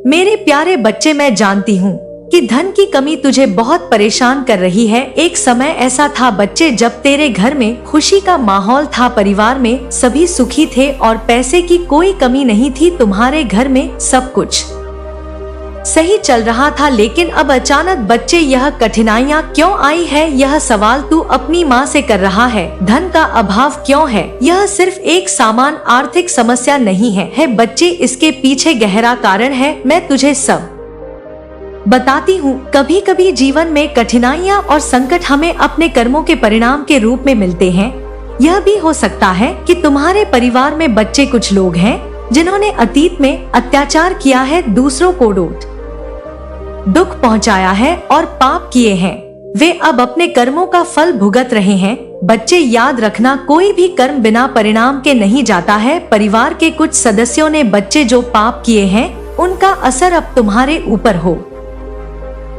मेरे प्यारे बच्चे, मैं जानती हूँ कि धन की कमी तुझे बहुत परेशान कर रही है। एक समय ऐसा था बच्चे, जब तेरे घर में खुशी का माहौल था, परिवार में सभी सुखी थे और पैसे की कोई कमी नहीं थी। तुम्हारे घर में सब कुछ सही चल रहा था, लेकिन अब अचानक बच्चे यह कठिनाइयाँ क्यों आई है? यह सवाल तू अपनी माँ से कर रहा है। धन का अभाव क्यों है? यह सिर्फ एक सामान्य आर्थिक समस्या नहीं है बच्चे, इसके पीछे गहरा कारण है। मैं तुझे सब बताती हूँ। कभी कभी जीवन में कठिनाइयाँ और संकट हमें अपने कर्मों के परिणाम के रूप में मिलते हैं। यह भी हो सकता है कि तुम्हारे परिवार में बच्चे कुछ लोग हैं जिन्होंने अतीत में अत्याचार किया है, दूसरों को दुख पहुंचाया है और पाप किए हैं। वे अब अपने कर्मों का फल भुगत रहे हैं। बच्चे, याद रखना, कोई भी कर्म बिना परिणाम के नहीं जाता है। परिवार के कुछ सदस्यों ने बच्चे जो पाप किए हैं उनका असर अब तुम्हारे ऊपर हो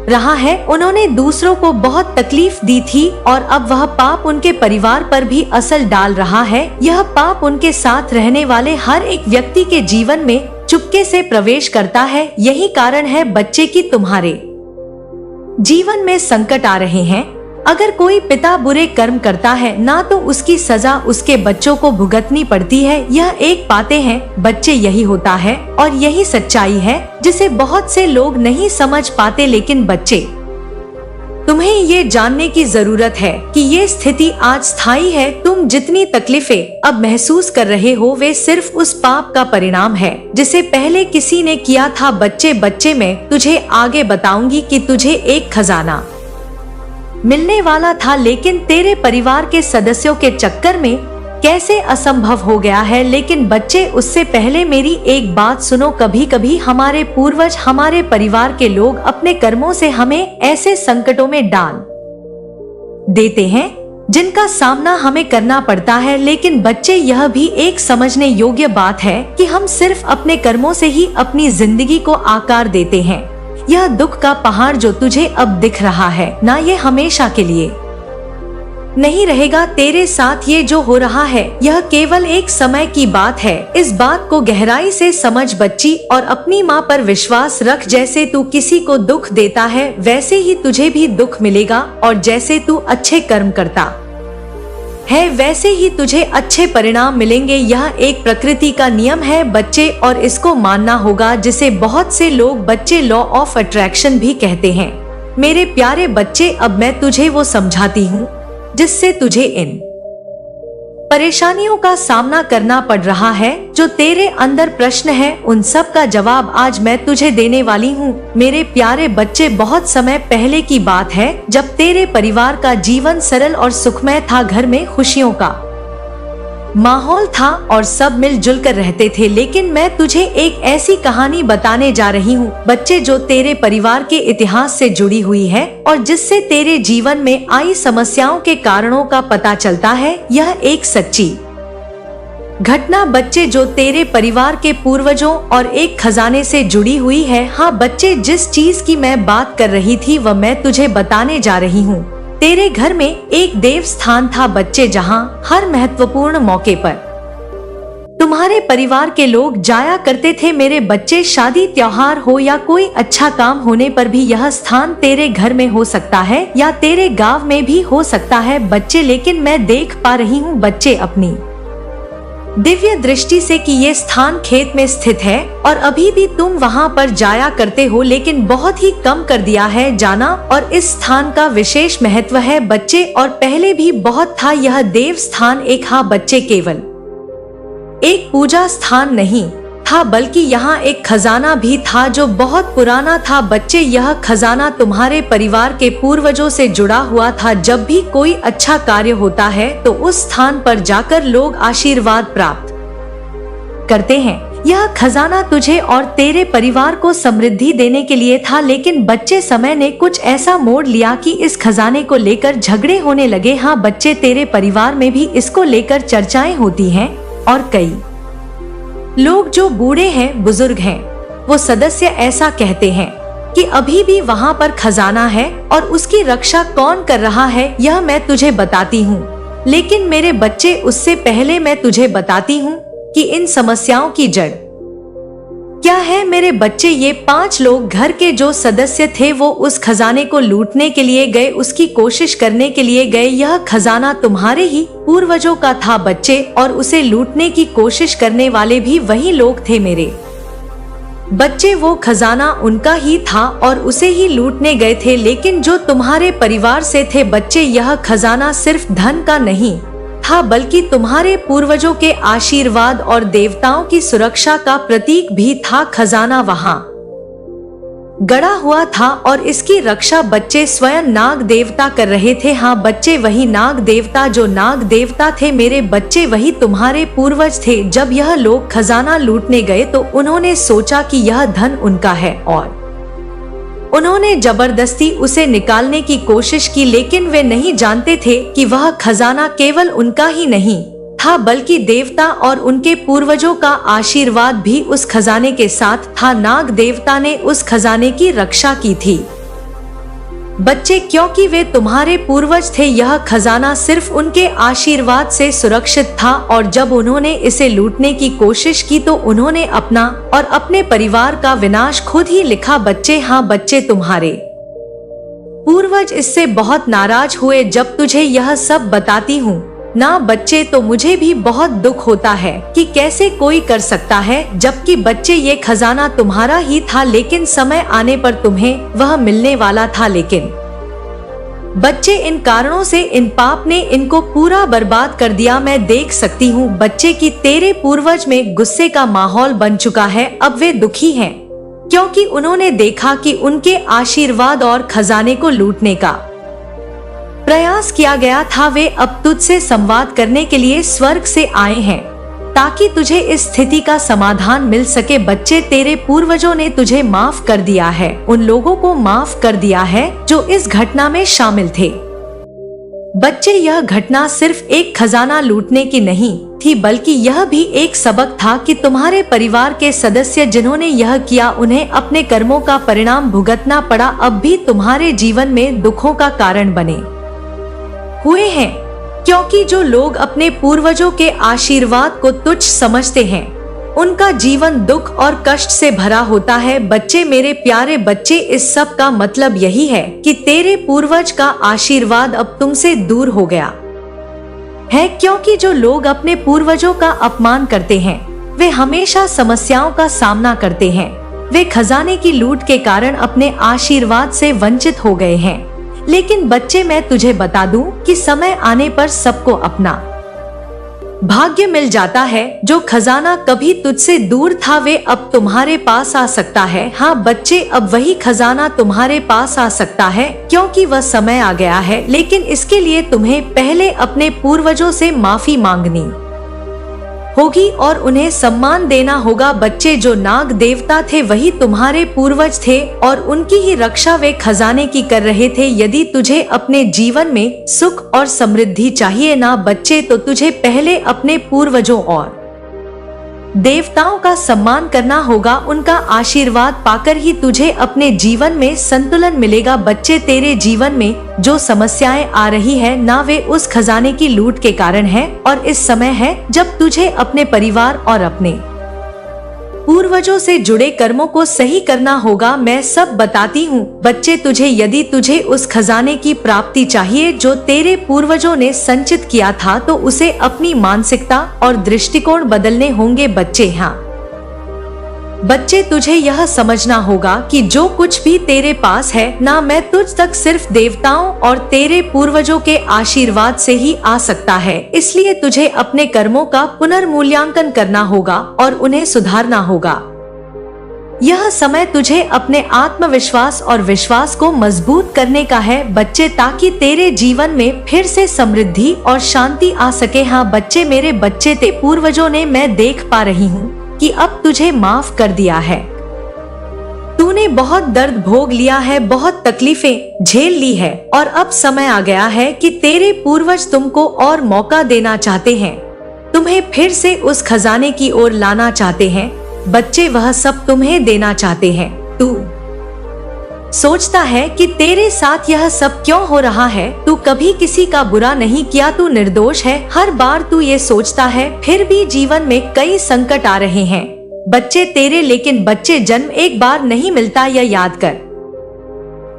रहा है। उन्होंने दूसरों को बहुत तकलीफ दी थी और अब वह पाप उनके परिवार पर भी असर डाल रहा है। यह पाप उनके साथ रहने वाले हर एक व्यक्ति के जीवन में चुपके से प्रवेश करता है। यही कारण है बच्चे कि तुम्हारे जीवन में संकट आ रहे हैं। अगर कोई पिता बुरे कर्म करता है ना तो उसकी सजा उसके बच्चों को भुगतनी पड़ती है। यह एक बातें हैं बच्चे, यही होता है और यही सच्चाई है जिसे बहुत से लोग नहीं समझ पाते। लेकिन बच्चे, तुम्हें ये जानने की जरूरत है कि ये स्थिति आज स्थायी है। तुम जितनी तकलीफें अब महसूस कर रहे हो वे सिर्फ उस पाप का परिणाम है जिसे पहले किसी ने किया था। बच्चे, मैं तुझे आगे बताऊंगी कि तुझे एक खजाना मिलने वाला था, लेकिन तेरे परिवार के सदस्यों के चक्कर में कैसे असंभव हो गया है। लेकिन बच्चे, उससे पहले मेरी एक बात सुनो। कभी कभी हमारे पूर्वज, हमारे परिवार के लोग अपने कर्मों से हमें ऐसे संकटों में डाल देते हैं जिनका सामना हमें करना पड़ता है। लेकिन बच्चे, यह भी एक समझने योग्य बात है कि हम सिर्फ अपने कर्मों से ही अपनी जिंदगी को आकार देते हैं। यह दुख का पहाड़ जो तुझे अब दिख रहा है ना, ये हमेशा के लिए नहीं रहेगा। तेरे साथ ये जो हो रहा है यह केवल एक समय की बात है। इस बात को गहराई से समझ बच्ची और अपनी माँ पर विश्वास रख। जैसे तू किसी को दुख देता है वैसे ही तुझे भी दुख मिलेगा और जैसे तू अच्छे कर्म करता है वैसे ही तुझे अच्छे परिणाम मिलेंगे। यह एक प्रकृति का नियम है बच्चे और इसको मानना होगा, जिसे बहुत से लोग बच्चे लॉ ऑफ अट्रैक्शन भी कहते हैं। मेरे प्यारे बच्चे, अब मैं तुझे वो समझाती हूँ जिससे तुझे इन परेशानियों का सामना करना पड़ रहा है। जो तेरे अंदर प्रश्न है उन सब का जवाब आज मैं तुझे देने वाली हूँ। मेरे प्यारे बच्चे, बहुत समय पहले की बात है जब तेरे परिवार का जीवन सरल और सुखमय था। घर में खुशियों का माहौल था और सब मिलजुल कर रहते थे। लेकिन मैं तुझे एक ऐसी कहानी बताने जा रही हूँ बच्चे, जो तेरे परिवार के इतिहास से जुड़ी हुई है और जिससे तेरे जीवन में आई समस्याओं के कारणों का पता चलता है। यह एक सच्ची घटना बच्चे, जो तेरे परिवार के पूर्वजों और एक खजाने से जुड़ी हुई है। हाँ बच्चे, जिस चीज की मैं बात कर रही थी वह मैं तुझे बताने जा रही हूँ। तेरे घर में एक देव स्थान था बच्चे, जहाँ हर महत्वपूर्ण मौके पर तुम्हारे परिवार के लोग जाया करते थे। मेरे बच्चे, शादी, त्योहार हो या कोई अच्छा काम होने पर भी यह स्थान तेरे घर में हो सकता है या तेरे गांव में भी हो सकता है बच्चे। लेकिन मैं देख पा रही हूँ बच्चे अपनी दिव्य दृष्टि से कि ये स्थान खेत में स्थित है और अभी भी तुम वहाँ पर जाया करते हो, लेकिन बहुत ही कम कर दिया है जाना। और इस स्थान का विशेष महत्व है बच्चे, और पहले भी बहुत था। यह देव स्थान एक, हाँ बच्चे, केवल एक पूजा स्थान नहीं था बल्कि यहाँ एक खजाना भी था जो बहुत पुराना था बच्चे। यह खजाना तुम्हारे परिवार के पूर्वजों से जुड़ा हुआ था। जब भी कोई अच्छा कार्य होता है तो उस स्थान पर जाकर लोग आशीर्वाद प्राप्त करते हैं। यह खजाना तुझे और तेरे परिवार को समृद्धि देने के लिए था। लेकिन बच्चे, समय ने कुछ ऐसा मोड़ लिया कि इस खजाने को लेकर झगड़े होने लगे। हाँ बच्चे, तेरे परिवार में भी इसको लेकर चर्चाएं होती हैं और कई लोग जो बूढ़े हैं, बुजुर्ग हैं, वो सदस्य ऐसा कहते हैं कि अभी भी वहाँ पर खजाना है और उसकी रक्षा कौन कर रहा है यह मैं तुझे बताती हूँ। लेकिन मेरे बच्चे, उससे पहले मैं तुझे बताती हूँ कि इन समस्याओं की जड़ क्या है मेरे बच्चे, ये 5 लोग घर के जो सदस्य थे वो उस खजाने को लूटने के लिए गए, उसकी कोशिश करने के लिए गए। यह खजाना तुम्हारे ही पूर्वजों का था बच्चे, और उसे लूटने की कोशिश करने वाले भी वही लोग थे मेरे बच्चे। वो खजाना उनका ही था और उसे ही लूटने गए थे। लेकिन जो तुम्हारे परिवार से थे बच्चे, यह खजाना सिर्फ धन का नहीं था बल्कि तुम्हारे पूर्वजों के आशीर्वाद और देवताओं की सुरक्षा का प्रतीक भी था। खजाना वहां गड़ा हुआ था और इसकी रक्षा बच्चे स्वयं नाग देवता कर रहे थे। हाँ बच्चे, वही नाग देवता, जो नाग देवता थे मेरे बच्चे, वही तुम्हारे पूर्वज थे। जब यह लोग खजाना लूटने गए तो उन्होंने सोचा कि यह धन उनका है और उन्होंने जबरदस्ती उसे निकालने की कोशिश की। लेकिन वे नहीं जानते थे कि वह खजाना केवल उनका ही नहीं था बल्कि देवता और उनके पूर्वजों का आशीर्वाद भी उस खजाने के साथ था। नाग देवता ने उस खजाने की रक्षा की थी बच्चे, क्योंकि वे तुम्हारे पूर्वज थे। यह खजाना सिर्फ उनके आशीर्वाद से सुरक्षित था और जब उन्होंने इसे लूटने की कोशिश की तो उन्होंने अपना और अपने परिवार का विनाश खुद ही लिखा बच्चे। हाँ बच्चे, तुम्हारे पूर्वज इससे बहुत नाराज हुए जब तुझे यह सब बताती हूँ ना बच्चे, तो मुझे भी बहुत दुख होता है कि कैसे कोई कर सकता है, जबकि बच्चे ये खजाना तुम्हारा ही था। लेकिन समय आने पर तुम्हें वह मिलने वाला था। लेकिन बच्चे, इन कारणों से इन पाप ने इनको पूरा बर्बाद कर दिया। मैं देख सकती हूँ बच्चे कि तेरे पूर्वज में गुस्से का माहौल बन चुका है। अब वे दुखी हैं क्योंकि उन्होंने देखा कि उनके आशीर्वाद और खजाने को लूटने का प्रयास किया गया था। वे अब तुझसे संवाद करने के लिए स्वर्ग से आए हैं ताकि तुझे इस स्थिति का समाधान मिल सके। बच्चे, तेरे पूर्वजों ने तुझे माफ कर दिया है, उन लोगों को माफ कर दिया है जो इस घटना में शामिल थे। बच्चे, यह घटना सिर्फ एक खजाना लूटने की नहीं थी बल्कि यह भी एक सबक था कि तुम्हारे परिवार के सदस्य जिन्होंने यह किया उन्हें अपने कर्मों का परिणाम भुगतना पड़ा। अब भी तुम्हारे जीवन में दुखों का कारण बने हुए हैं, क्योंकि जो लोग अपने पूर्वजों के आशीर्वाद को तुच्छ समझते हैं उनका जीवन दुख और कष्ट से भरा होता है। बच्चे, मेरे प्यारे बच्चे, इस सब का मतलब यही है कि तेरे पूर्वज का आशीर्वाद अब तुमसे दूर हो गया है, क्योंकि जो लोग अपने पूर्वजों का अपमान करते हैं वे हमेशा समस्याओं का सामना करते हैं। वे खजाने की लूट के कारण अपने आशीर्वाद से वंचित हो गए हैं। लेकिन बच्चे, मैं तुझे बता दूं कि समय आने पर सबको अपना भाग्य मिल जाता है। जो खजाना कभी तुझसे दूर था वे अब तुम्हारे पास आ सकता है। हाँ बच्चे, अब वही खजाना तुम्हारे पास आ सकता है क्योंकि वह समय आ गया है। लेकिन इसके लिए तुम्हें पहले अपने पूर्वजों से माफी मांगनी होगी और उन्हें सम्मान देना होगा। बच्चे, जो नाग देवता थे वही तुम्हारे पूर्वज थे और उनकी ही रक्षा वे खजाने की कर रहे थे। यदि तुझे अपने जीवन में सुख और समृद्धि चाहिए ना बच्चे, तो तुझे पहले अपने पूर्वजों और देवताओं का सम्मान करना होगा। उनका आशीर्वाद पाकर ही तुझे अपने जीवन में संतुलन मिलेगा। बच्चे, तेरे जीवन में जो समस्याएं आ रही है ना वे उस खजाने की लूट के कारण है और इस समय है जब तुझे अपने परिवार और अपने पूर्वजों से जुड़े कर्मों को सही करना होगा। मैं सब बताती हूँ बच्चे तुझे। यदि तुझे उस खजाने की प्राप्ति चाहिए जो तेरे पूर्वजों ने संचित किया था तो उसे अपनी मानसिकता और दृष्टिकोण बदलने होंगे बच्चे। हाँ बच्चे, तुझे यह समझना होगा कि जो कुछ भी तेरे पास है ना मैं तुझ तक सिर्फ देवताओं और तेरे पूर्वजों के आशीर्वाद से ही आ सकता है। इसलिए तुझे अपने कर्मों का पुनर्मूल्यांकन करना होगा और उन्हें सुधारना होगा। यह समय तुझे अपने आत्मविश्वास और विश्वास को मजबूत करने का है बच्चे, ताकि तेरे जीवन में फिर से समृद्धि और शांति आ सके। हाँ बच्चे, मेरे बच्चे, ते पूर्वजों ने मैं देख पा रही हूँ कि अब तुझे माफ कर दिया है। तूने बहुत दर्द भोग लिया है, बहुत तकलीफें झेल ली है और अब समय आ गया है कि तेरे पूर्वज तुमको और मौका देना चाहते हैं, तुम्हें फिर से उस खजाने की ओर लाना चाहते हैं। बच्चे, वह सब तुम्हें देना चाहते हैं। तू सोचता है कि तेरे साथ यह सब क्यों हो रहा है? तू कभी किसी का बुरा नहीं किया, तू निर्दोष है। हर बार तू ये सोचता है, फिर भी जीवन में कई संकट आ रहे हैं। बच्चे तेरे, लेकिन बच्चे जन्म एक बार नहीं मिलता, यह याद कर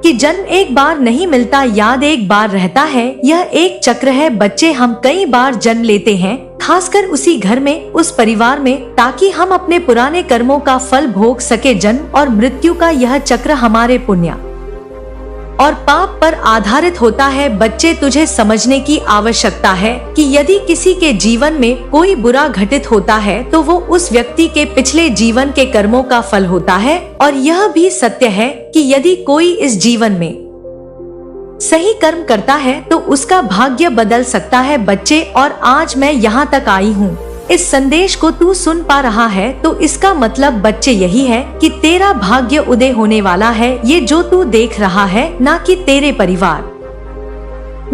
कि जन्म एक बार नहीं मिलता, याद एक बार रहता है। यह एक चक्र है बच्चे, हम कई बार जन्म लेते हैं, खासकर उसी घर में, उस परिवार में, ताकि हम अपने पुराने कर्मों का फल भोग सके। जन्म और मृत्यु का यह चक्र हमारे पुण्य और पाप पर आधारित होता है। बच्चे, तुझे समझने की आवश्यकता है कि यदि किसी के जीवन में कोई बुरा घटित होता है तो वो उस व्यक्ति के पिछले जीवन के कर्मों का फल होता है, और यह भी सत्य है कि यदि कोई इस जीवन में सही कर्म करता है तो उसका भाग्य बदल सकता है। बच्चे, और आज मैं यहाँ तक आई हूँ, इस संदेश को तू सुन पा रहा है तो इसका मतलब बच्चे यही है कि तेरा भाग्य उदय होने वाला है। ये जो तू देख रहा है, ना कि तेरे परिवार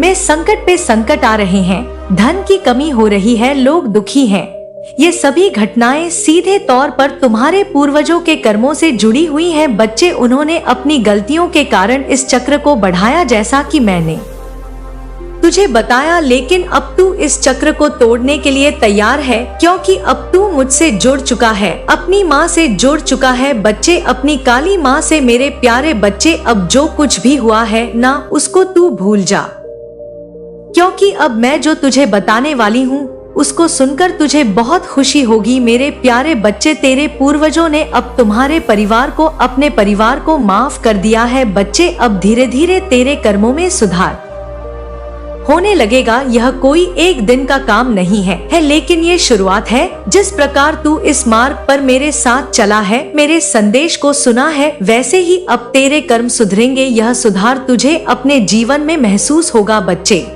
में संकट पे संकट आ रहे हैं, धन की कमी हो रही है, लोग दुखी हैं। ये सभी घटनाएं सीधे तौर पर तुम्हारे पूर्वजों के कर्मों से जुड़ी हुई हैं। बच्चे, उन्होंने अपनी गलतियों के कारण इस चक्र को बढ़ाया, जैसा कि मैंने तुझे बताया, लेकिन अब तू इस चक्र को तोड़ने के लिए तैयार है, क्योंकि अब तू मुझसे जुड़ चुका है, अपनी माँ से जुड़ चुका है। बच्चे, अपनी काली माँ से। मेरे प्यारे बच्चे, अब जो कुछ भी हुआ है ना, उसको तू भूल जा, क्योंकि अब मैं जो तुझे बताने वाली हूँ उसको सुनकर तुझे बहुत खुशी होगी। मेरे प्यारे बच्चे, तेरे पूर्वजों ने अब तुम्हारे परिवार को, अपने परिवार को माफ कर दिया है। बच्चे, अब धीरे धीरे तेरे कर्मों में सुधार होने लगेगा। यह कोई एक दिन का काम नहीं है, लेकिन ये शुरुआत है। जिस प्रकार तू इस मार्ग पर मेरे साथ चला है, मेरे संदेश को सुना है, वैसे ही अब तेरे कर्म सुधरेंगे। यह सुधार तुझे अपने जीवन में महसूस होगा। बच्चे,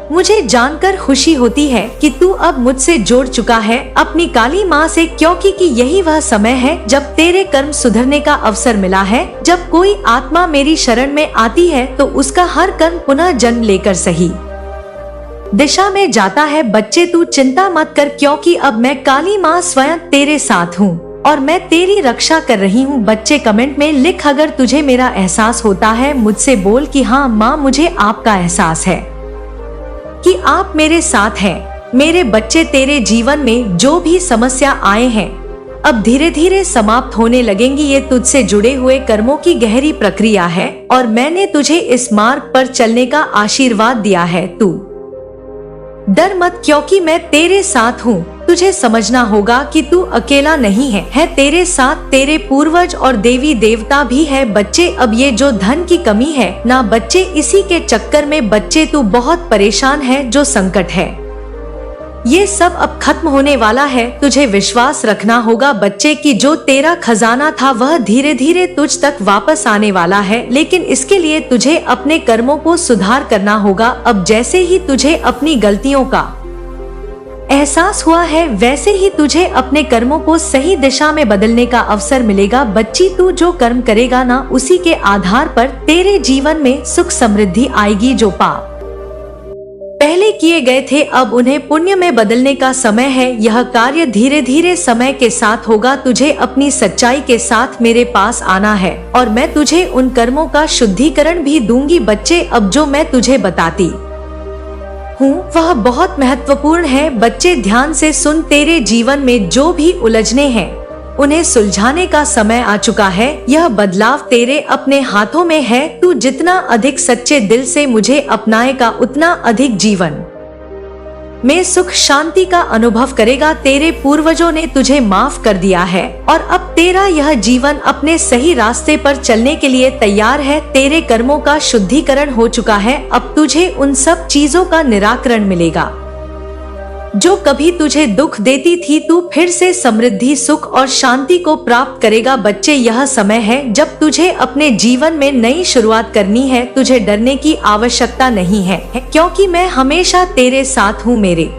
मुझे जानकर खुशी होती है कि तू अब मुझसे जुड़ चुका है, अपनी काली माँ से, क्योंकि कि यही वह समय है जब तेरे कर्म सुधरने का अवसर मिला है। जब कोई आत्मा मेरी शरण में आती है तो उसका हर कर्म पुनः जन्म लेकर सही दिशा में जाता है। बच्चे, तू चिंता मत कर, क्योंकि अब मैं काली माँ स्वयं तेरे साथ हूँ और मैं तेरी रक्षा कर रही हूँ। बच्चे, कमेंट में लिख अगर तुझे मेरा एहसास होता है, मुझसे बोल कि हाँ माँ, मुझे आपका एहसास है कि आप मेरे साथ हैं। मेरे बच्चे, तेरे जीवन में जो भी समस्या आए हैं अब धीरे धीरे समाप्त होने लगेंगी। ये तुझसे जुड़े हुए कर्मों की गहरी प्रक्रिया है और मैंने तुझे इस मार्ग पर चलने का आशीर्वाद दिया है। तू डर मत, क्योंकि मैं तेरे साथ हूँ। तुझे समझना होगा कि तू अकेला नहीं है तेरे साथ तेरे पूर्वज और देवी देवता भी है। बच्चे, अब ये जो धन की कमी है ना बच्चे, इसी के चक्कर में बच्चे तू बहुत परेशान है। जो संकट है ये सब अब खत्म होने वाला है। तुझे विश्वास रखना होगा बच्चे कि जो तेरा खजाना था वह धीरे धीरे तुझ तक वापस आने वाला है, लेकिन इसके लिए तुझे अपने कर्मों को सुधार करना होगा। अब जैसे ही तुझे अपनी गलतियों का एहसास हुआ है, वैसे ही तुझे अपने कर्मों को सही दिशा में बदलने का अवसर मिलेगा। बच्ची, तू जो कर्म करेगा ना, उसी के आधार पर तेरे जीवन में सुख समृद्धि आएगी। जो पाप पहले किए गए थे अब उन्हें पुण्य में बदलने का समय है। यह कार्य धीरे धीरे समय के साथ होगा। तुझे अपनी सच्चाई के साथ मेरे पास आना है और मैं तुझे उन कर्मों का शुद्धिकरण भी दूंगी। बच्चे, अब जो मैं तुझे बताती हूँ वह बहुत महत्वपूर्ण है। बच्चे, ध्यान से सुन, तेरे जीवन में जो भी उलझने हैं उन्हें सुलझाने का समय आ चुका है। यह बदलाव तेरे अपने हाथों में है। तू जितना अधिक सच्चे दिल से मुझे अपनाएगा, उतना अधिक जीवन में सुख शांति का अनुभव करेगा। तेरे पूर्वजों ने तुझे माफ कर दिया है और अब तेरा यह जीवन अपने सही रास्ते पर चलने के लिए तैयार है। तेरे कर्मों का शुद्धिकरण हो चुका है। अब तुझे उन सब चीजों का निराकरण मिलेगा जो कभी तुझे दुख देती थी। तू फिर से समृद्धि, सुख और शांति को प्राप्त करेगा। बच्चे, यह समय है जब तुझे अपने जीवन में नई शुरुआत करनी है। तुझे डरने की आवश्यकता नहीं है, क्योंकि मैं हमेशा तेरे साथ हूँ। मेरे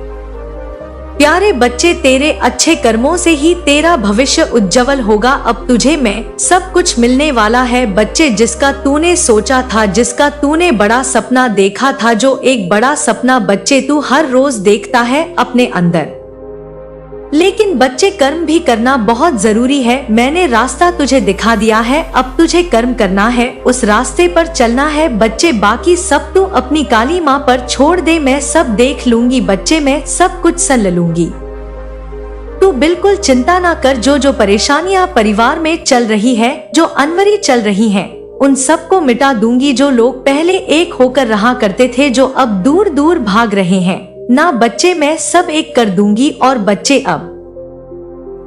प्यारे बच्चे, तेरे अच्छे कर्मों से ही तेरा भविष्य उज्जवल होगा। अब तुझे मैं सब कुछ मिलने वाला है। बच्चे, जिसका तूने सोचा था, जिसका तूने बड़ा सपना देखा था, जो एक बड़ा सपना बच्चे तू हर रोज देखता है अपने अंदर, लेकिन बच्चे कर्म भी करना बहुत जरूरी है। मैंने रास्ता तुझे दिखा दिया है, अब तुझे कर्म करना है, उस रास्ते पर चलना है। बच्चे, बाकी सब तू अपनी काली माँ पर छोड़ दे, मैं सब देख लूंगी। बच्चे, मैं सब कुछ संभाल लूंगी। तू बिल्कुल चिंता ना कर। जो परेशानियां परिवार में चल रही है, जो अनवरी चल रही हैं, उन सबको मिटा दूंगी। जो लोग पहले एक होकर रहा करते थे, जो अब दूर दूर भाग रहे हैं, ना बच्चे मैं सब एक कर दूंगी। और बच्चे, अब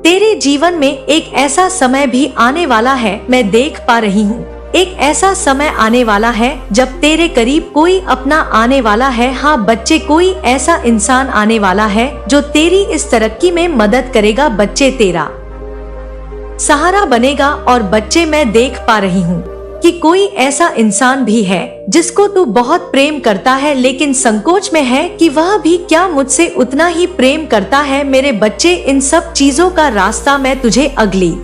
तेरे जीवन में एक ऐसा समय भी आने वाला है, मैं देख पा रही हूँ। एक ऐसा समय आने वाला है जब तेरे करीब कोई अपना आने वाला है। हाँ बच्चे, कोई ऐसा इंसान आने वाला है जो तेरी इस तरक्की में मदद करेगा। बच्चे, तेरा सहारा बनेगा। और बच्चे, मैं देख पा रही हूँ कि कोई ऐसा इंसान भी है जिसको तू बहुत प्रेम करता है, लेकिन संकोच में है कि वह भी क्या मुझसे उतना ही प्रेम करता है। मेरे बच्चे, इन सब चीजों का रास्ता मैं तुझे अगली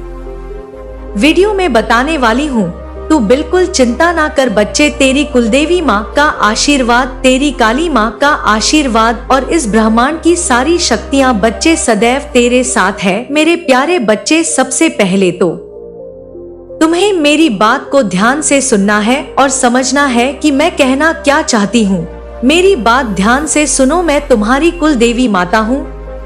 वीडियो में बताने वाली हूँ। तू बिल्कुल चिंता ना कर बच्चे। तेरी कुलदेवी माँ का आशीर्वाद, तेरी काली माँ का आशीर्वाद और इस ब्रह्मांड की सारी शक्तियाँ बच्चे सदैव तेरे साथ है। मेरे प्यारे बच्चे, सबसे पहले तो तुम्हें मेरी बात को ध्यान से सुनना है और समझना है कि मैं कहना क्या चाहती हूँ। मेरी बात ध्यान से सुनो। मैं तुम्हारी कुल देवी माता हूँ,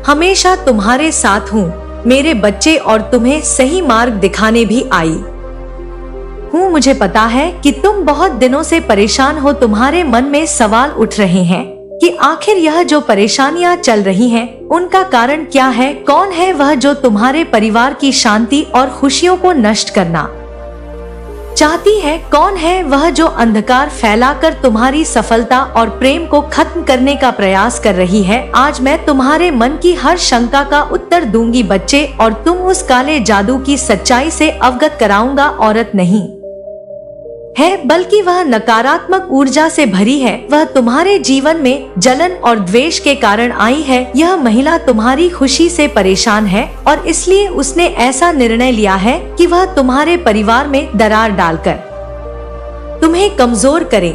हमेशा तुम्हारे साथ हूँ मेरे बच्चे, और तुम्हें सही मार्ग दिखाने भी आई हूँ। मुझे पता है कि तुम बहुत दिनों से परेशान हो। तुम्हारे मन में सवाल उठ रहे हैं कि आखिर यह जो परेशानियां चल रही हैं, उनका कारण क्या है? कौन है वह जो तुम्हारे परिवार की शांति और खुशियों को नष्ट करना चाहती है? कौन है वह जो अंधकार फैलाकर तुम्हारी सफलता और प्रेम को खत्म करने का प्रयास कर रही है? आज मैं तुम्हारे मन की हर शंका का उत्तर दूंगी बच्चे, और तुम उस काले जादू की सच्चाई से अवगत कराऊंगा। औरत नहीं है, बल्कि वह नकारात्मक ऊर्जा से भरी है। वह तुम्हारे जीवन में जलन और द्वेष के कारण आई है। यह महिला तुम्हारी खुशी से परेशान है और इसलिए उसने ऐसा निर्णय लिया है कि वह तुम्हारे परिवार में दरार डालकर तुम्हें कमजोर करे।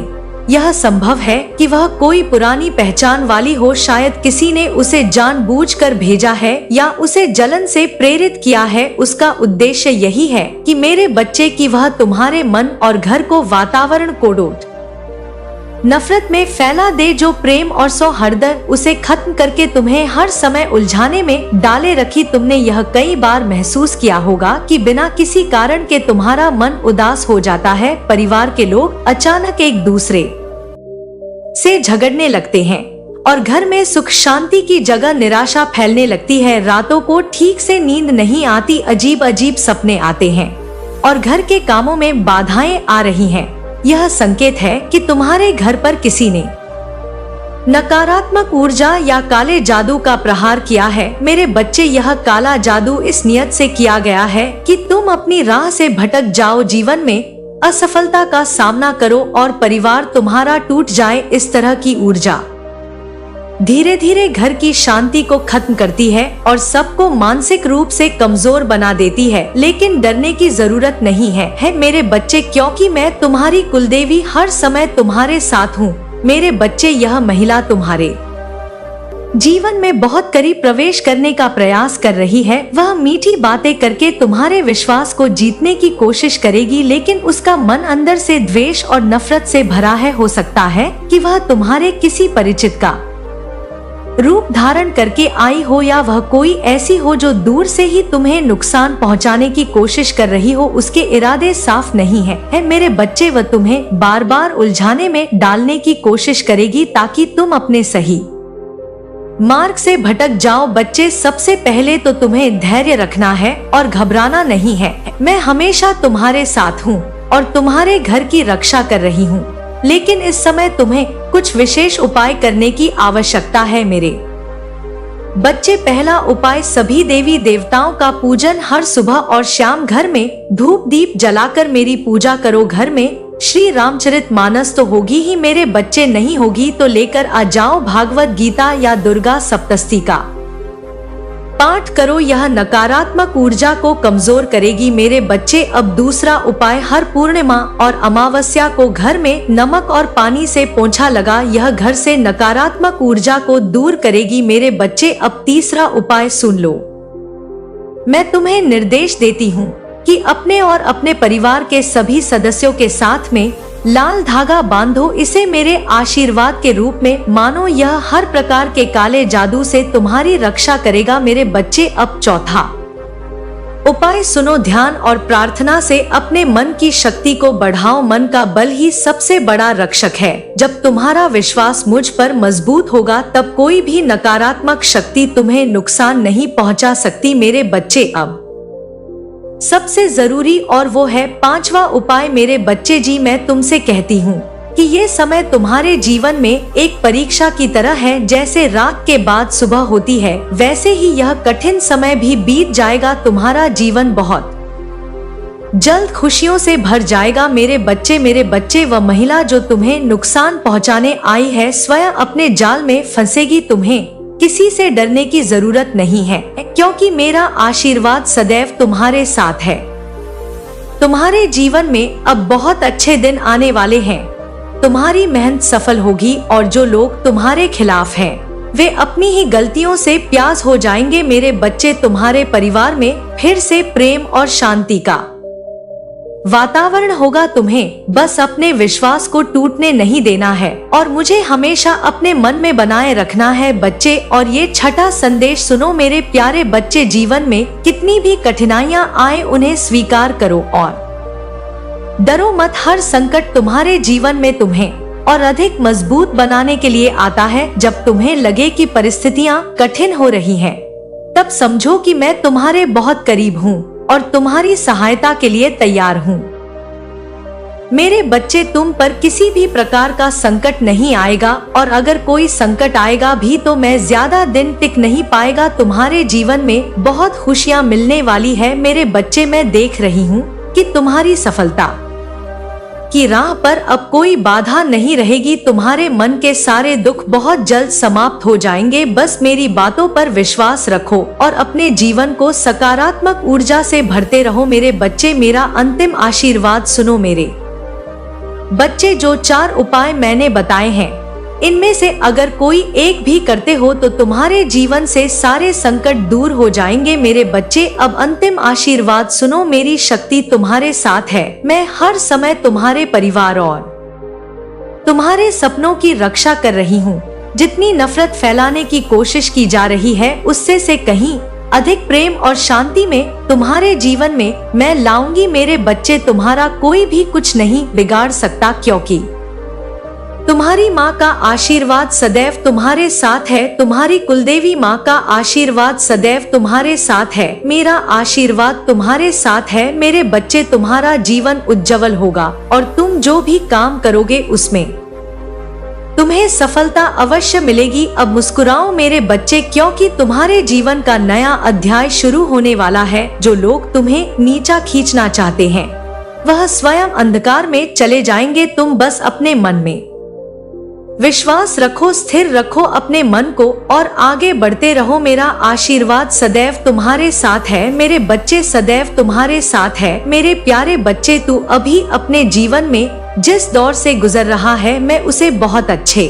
यह संभव है कि वह कोई पुरानी पहचान वाली हो। शायद किसी ने उसे जानबूझकर भेजा है या उसे जलन से प्रेरित किया है। उसका उद्देश्य यही है कि मेरे बच्चे की वह तुम्हारे मन और घर को वातावरण कोडोट नफरत में फैला दे। जो प्रेम और सौहार्द उसे खत्म करके तुम्हें हर समय उलझाने में डाले रखी। तुमने यह कई बार महसूस किया होगा कि बिना किसी कारण के तुम्हारा मन उदास हो जाता है। परिवार के लोग अचानक एक दूसरे से झगड़ने लगते हैं और घर में सुख शांति की जगह निराशा फैलने लगती है। रातों को ठीक से नींद नहीं आती, अजीब अजीब सपने आते हैं और घर के कामों में बाधाएं आ रही हैं। यह संकेत है कि तुम्हारे घर पर किसी ने नकारात्मक ऊर्जा या काले जादू का प्रहार किया है। मेरे बच्चे, यह काला जादू इस नियत से किया गया है कि तुम अपनी राह से भटक जाओ, जीवन में असफलता का सामना करो और परिवार तुम्हारा टूट जाए। इस तरह की ऊर्जा धीरे धीरे घर की शांति को खत्म करती है और सबको मानसिक रूप से कमजोर बना देती है। लेकिन डरने की जरूरत नहीं है मेरे बच्चे, क्योंकि मैं तुम्हारी कुलदेवी हर समय तुम्हारे साथ हूँ। मेरे बच्चे, यह महिला तुम्हारे जीवन में बहुत करीब प्रवेश करने का प्रयास कर रही है। वह मीठी बातें करके तुम्हारे विश्वास को जीतने की कोशिश करेगी, लेकिन उसका मन अंदर से द्वेष और नफरत से भरा है। हो सकता है कि वह तुम्हारे किसी परिचित का रूप धारण करके आई हो या वह कोई ऐसी हो जो दूर से ही तुम्हें नुकसान पहुंचाने की कोशिश कर रही हो। उसके इरादे साफ नहीं है मेरे बच्चे। वह तुम्हें बार बार उलझाने में डालने की कोशिश करेगी ताकि तुम अपने सही मार्ग से भटक जाओ। बच्चे, सबसे पहले तो तुम्हें धैर्य रखना है और घबराना नहीं है। मैं हमेशा तुम्हारे साथ हूँ और तुम्हारे घर की रक्षा कर रही हूँ, लेकिन इस समय तुम्हें कुछ विशेष उपाय करने की आवश्यकता है मेरे बच्चे। पहला उपाय, सभी देवी देवताओं का पूजन। हर सुबह और शाम घर में धूप दीप जलाकर मेरी पूजा करो। घर में श्री रामचरितमानस तो होगी ही मेरे बच्चे, नहीं होगी तो लेकर आ जाओ भागवत गीता या दुर्गा सप्तशती का पाठ करो। यह नकारात्मक ऊर्जा को कमजोर करेगी मेरे बच्चे। अब दूसरा उपाय, हर पूर्णिमा और अमावस्या को घर में नमक और पानी से पोंछा लगा। यह घर से नकारात्मक ऊर्जा को दूर करेगी मेरे बच्चे। अब तीसरा उपाय सुन लो। मैं तुम्हें निर्देश देती हूँ कि अपने और अपने परिवार के सभी सदस्यों के साथ में लाल धागा बांधो इसे मेरे आशीर्वाद के रूप में मानो, यह हर प्रकार के काले जादू से तुम्हारी रक्षा करेगा मेरे बच्चे। अब चौथा उपाय सुनो, ध्यान और प्रार्थना से अपने मन की शक्ति को बढ़ाओ। मन का बल ही सबसे बड़ा रक्षक है। जब तुम्हारा विश्वास मुझ पर मजबूत होगा तब कोई भी नकारात्मक शक्ति तुम्हें नुकसान नहीं पहुंचा सकती मेरे बच्चे। अब सबसे जरूरी और वो है पांचवा उपाय मेरे बच्चे जी, मैं तुमसे कहती हूँ कि ये समय तुम्हारे जीवन में एक परीक्षा की तरह है। जैसे रात के बाद सुबह होती है वैसे ही यह कठिन समय भी बीत जाएगा। तुम्हारा जीवन बहुत जल्द खुशियों से भर जाएगा मेरे बच्चे। मेरे बच्चे, वह महिला जो तुम्हें नुकसान पहुंचाने आई है स्वयं अपने जाल में फंसेगी। तुम्हें किसी से डरने की जरूरत नहीं है, क्योंकि मेरा आशीर्वाद सदैव तुम्हारे साथ है। तुम्हारे जीवन में अब बहुत अच्छे दिन आने वाले हैं। तुम्हारी मेहनत सफल होगी और जो लोग तुम्हारे खिलाफ हैं, वे अपनी ही गलतियों से प्यास हो जाएंगे मेरे बच्चे। तुम्हारे परिवार में फिर से प्रेम और शांति का वातावरण होगा। तुम्हें बस अपने विश्वास को टूटने नहीं देना है और मुझे हमेशा अपने मन में बनाए रखना है बच्चे। और ये छठा संदेश सुनो मेरे प्यारे बच्चे, जीवन में कितनी भी कठिनाइयां आए उन्हें स्वीकार करो और डरो मत। हर संकट तुम्हारे जीवन में तुम्हें और अधिक मजबूत बनाने के लिए आता है। जब तुम्हें लगे कि परिस्थितियां कठिन हो रही हैं, तब समझो कि मैं तुम्हारे बहुत करीब हूँ और तुम्हारी सहायता के लिए तैयार हूँ मेरे बच्चे। तुम पर किसी भी प्रकार का संकट नहीं आएगा और अगर कोई संकट आएगा भी तो मैं ज्यादा दिन टिक नहीं पाएगा। तुम्हारे जीवन में बहुत खुशियाँ मिलने वाली है मेरे बच्चे। मैं देख रही हूँ कि तुम्हारी सफलता की राह पर अब कोई बाधा नहीं रहेगी। तुम्हारे मन के सारे दुख बहुत जल्द समाप्त हो जाएंगे। बस मेरी बातों पर विश्वास रखो और अपने जीवन को सकारात्मक ऊर्जा से भरते रहो मेरे बच्चे। मेरा अंतिम आशीर्वाद सुनो मेरे बच्चे, जो 4 उपाय मैंने बताए हैं इनमें से अगर कोई एक भी करते हो तो तुम्हारे जीवन से सारे संकट दूर हो जाएंगे मेरे बच्चे। अब अंतिम आशीर्वाद सुनो, मेरी शक्ति तुम्हारे साथ है। मैं हर समय तुम्हारे परिवार और तुम्हारे सपनों की रक्षा कर रही हूँ। जितनी नफरत फैलाने की कोशिश की जा रही है उससे से कहीं अधिक प्रेम और शांति में तुम्हारे जीवन में मैं लाऊंगी मेरे बच्चे। तुम्हारा कोई भी कुछ नहीं बिगाड़ सकता, क्योंकि तुम्हारी माँ का आशीर्वाद सदैव तुम्हारे साथ है। तुम्हारी कुलदेवी माँ का आशीर्वाद सदैव तुम्हारे साथ है। मेरा आशीर्वाद तुम्हारे साथ है मेरे बच्चे। तुम्हारा जीवन उज्जवल होगा और तुम जो भी काम करोगे उसमें तुम्हें सफलता अवश्य मिलेगी। अब मुस्कुराओ मेरे बच्चे, क्योंकि तुम्हारे जीवन का नया अध्याय शुरू होने वाला है। जो लोग तुम्हें नीचा खींचना चाहते हैं वह स्वयं अंधकार में चले जाएंगे। तुम बस अपने मन में विश्वास रखो, स्थिर रखो अपने मन को और आगे बढ़ते रहो। मेरा आशीर्वाद सदैव तुम्हारे साथ है मेरे बच्चे, सदैव तुम्हारे साथ है मेरे प्यारे बच्चे। तू अभी अपने जीवन में जिस दौर से गुजर रहा है मैं उसे बहुत अच्छे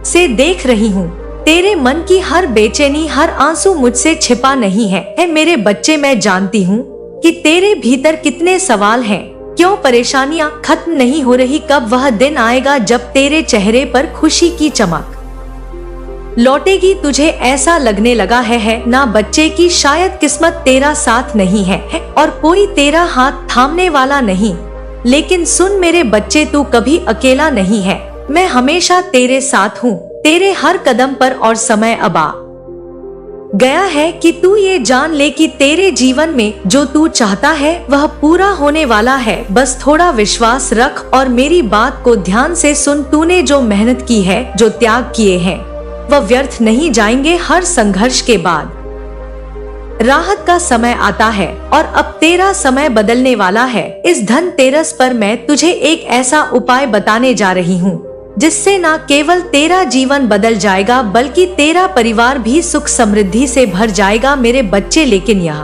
से देख रही हूँ। तेरे मन की हर बेचैनी, हर आंसू मुझसे छिपा नहीं है मेरे बच्चे। मैं जानती हूँ कि तेरे भीतर कितने सवाल हैं, क्यों परेशानियां खत्म नहीं हो रही। कब वह दिन आएगा जब तेरे चेहरे पर खुशी की चमक लौटेगी। तुझे ऐसा लगने लगा है ना बच्चे की शायद किस्मत तेरा साथ नहीं है और कोई तेरा हाथ थामने वाला नहीं। लेकिन सुन मेरे बच्चे, तू कभी अकेला नहीं है। मैं हमेशा तेरे साथ हूँ, तेरे हर कदम पर। और समय अब आ गया है कि तू ये जान ले कि तेरे जीवन में जो तू चाहता है वह पूरा होने वाला है। बस थोड़ा विश्वास रख और मेरी बात को ध्यान से सुन। तूने जो मेहनत की है, जो त्याग किए हैं, वह व्यर्थ नहीं जाएंगे। हर संघर्ष के बाद राहत का समय आता है और अब तेरा समय बदलने वाला है। इस धनतेरस पर मैं तुझे एक ऐसा उपाय बताने जा रही हूँ जिससे न केवल तेरा जीवन बदल जाएगा बल्कि तेरा परिवार भी सुख समृद्धि से भर जाएगा मेरे बच्चे। लेकिन यह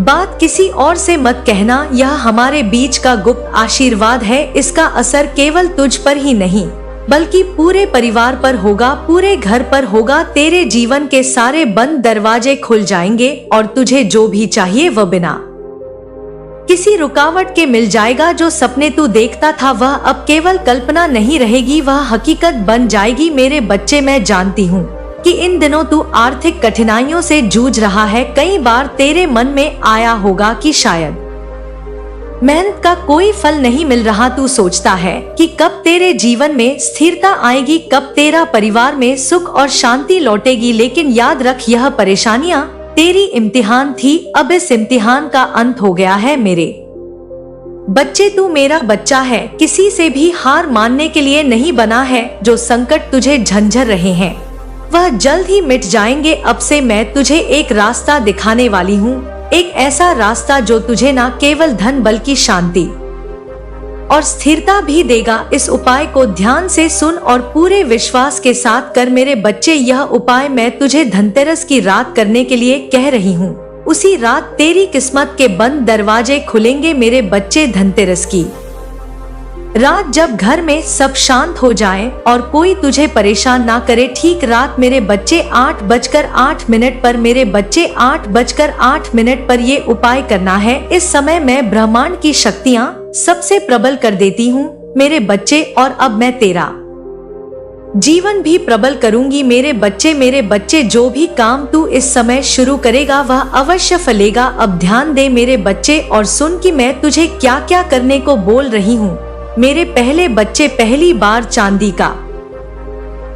बात किसी और से मत कहना, यह हमारे बीच का गुप्त आशीर्वाद है। इसका असर केवल तुझ पर ही नहीं बल्कि पूरे परिवार पर होगा, पूरे घर पर होगा। तेरे जीवन के सारे बंद दरवाजे खुल जाएंगे और तुझे जो भी चाहिए वह बिना किसी रुकावट के मिल जाएगा। जो सपने तू देखता था वह अब केवल कल्पना नहीं रहेगी, वह हकीकत बन जाएगी। मेरे बच्चे, मैं जानती हूँ कि इन दिनों तू आर्थिक कठिनाइयों से जूझ रहा है। कई बार तेरे मन में आया होगा कि शायद मेहनत का कोई फल नहीं मिल रहा। तू सोचता है कि कब तेरे जीवन में स्थिरता आएगी, कब तेरा परिवार में सुख और शांति लौटेगी। लेकिन याद रख, यह परेशानियां तेरी इम्तिहान थी, अब इस इम्तिहान का अंत हो गया है। मेरे बच्चे, तू मेरा बच्चा है, किसी से भी हार मानने के लिए नहीं बना है। जो संकट तुझे झंझर रहे हैं वह जल्द ही मिट जाएंगे। अब से मैं तुझे एक रास्ता दिखाने वाली हूँ, एक ऐसा रास्ता जो तुझे न केवल धन बल्कि शांति और स्थिरता भी देगा। इस उपाय को ध्यान से सुन और पूरे विश्वास के साथ कर। मेरे बच्चे, यह उपाय मैं तुझे धनतेरस की रात करने के लिए कह रही हूँ। उसी रात तेरी किस्मत के बंद दरवाजे खुलेंगे। मेरे बच्चे, धनतेरस की रात जब घर में सब शांत हो जाए और कोई तुझे परेशान ना करे, ठीक रात मेरे बच्चे 8:08 पर, मेरे बच्चे 8:08 पर ये उपाय करना है। इस समय मैं ब्रह्मांड की शक्तियाँ सबसे प्रबल कर देती हूँ मेरे बच्चे, और अब मैं तेरा जीवन भी प्रबल करूंगी। मेरे बच्चे, जो भी काम तू इस समय शुरू करेगा वह अवश्य फलेगा। अब ध्यान दे मेरे बच्चे और सुन कि मैं तुझे क्या क्या करने को बोल रही हूँ। मेरे पहले बच्चे, पहली बार चांदी का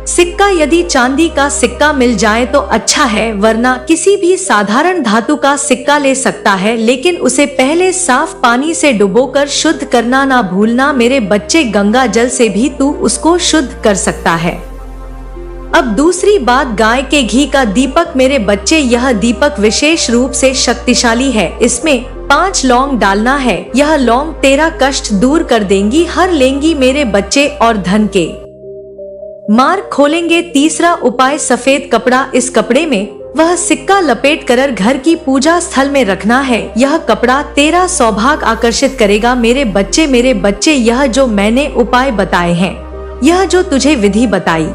सिक्का, यदि चांदी का सिक्का मिल जाए तो अच्छा है, वरना किसी भी साधारण धातु का सिक्का ले सकता है, लेकिन उसे पहले साफ पानी से डुबोकर शुद्ध करना ना भूलना। मेरे बच्चे, गंगा जल से भी तू उसको शुद्ध कर सकता है। अब दूसरी बात, गाय के घी का दीपक। मेरे बच्चे, यह दीपक विशेष रूप से शक्तिशाली है। इसमें 5 लौंग डालना है। यह लौंग तेरा कष्ट दूर कर देंगी, हर लेंगी मेरे बच्चे, और धन के मार्ग खोलेंगे। तीसरा उपाय, सफेद कपड़ा। इस कपड़े में वह सिक्का लपेट कर घर की पूजा स्थल में रखना है। यह कपड़ा तेरा सौभाग्य आकर्षित करेगा। मेरे बच्चे, यह जो मैंने उपाय बताए हैं, यह जो तुझे विधि बताई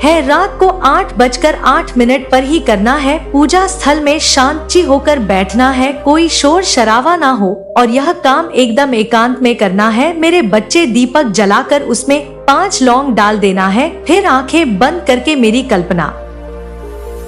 है, रात को 8:08 पर ही करना है। पूजा स्थल में शांति होकर बैठना है, कोई शोर शराबा ना हो, और यह काम एकदम एकांत में करना है। मेरे बच्चे, दीपक जलाकर उसमें 5 लौंग डाल देना है। फिर आंखें बंद करके मेरी कल्पना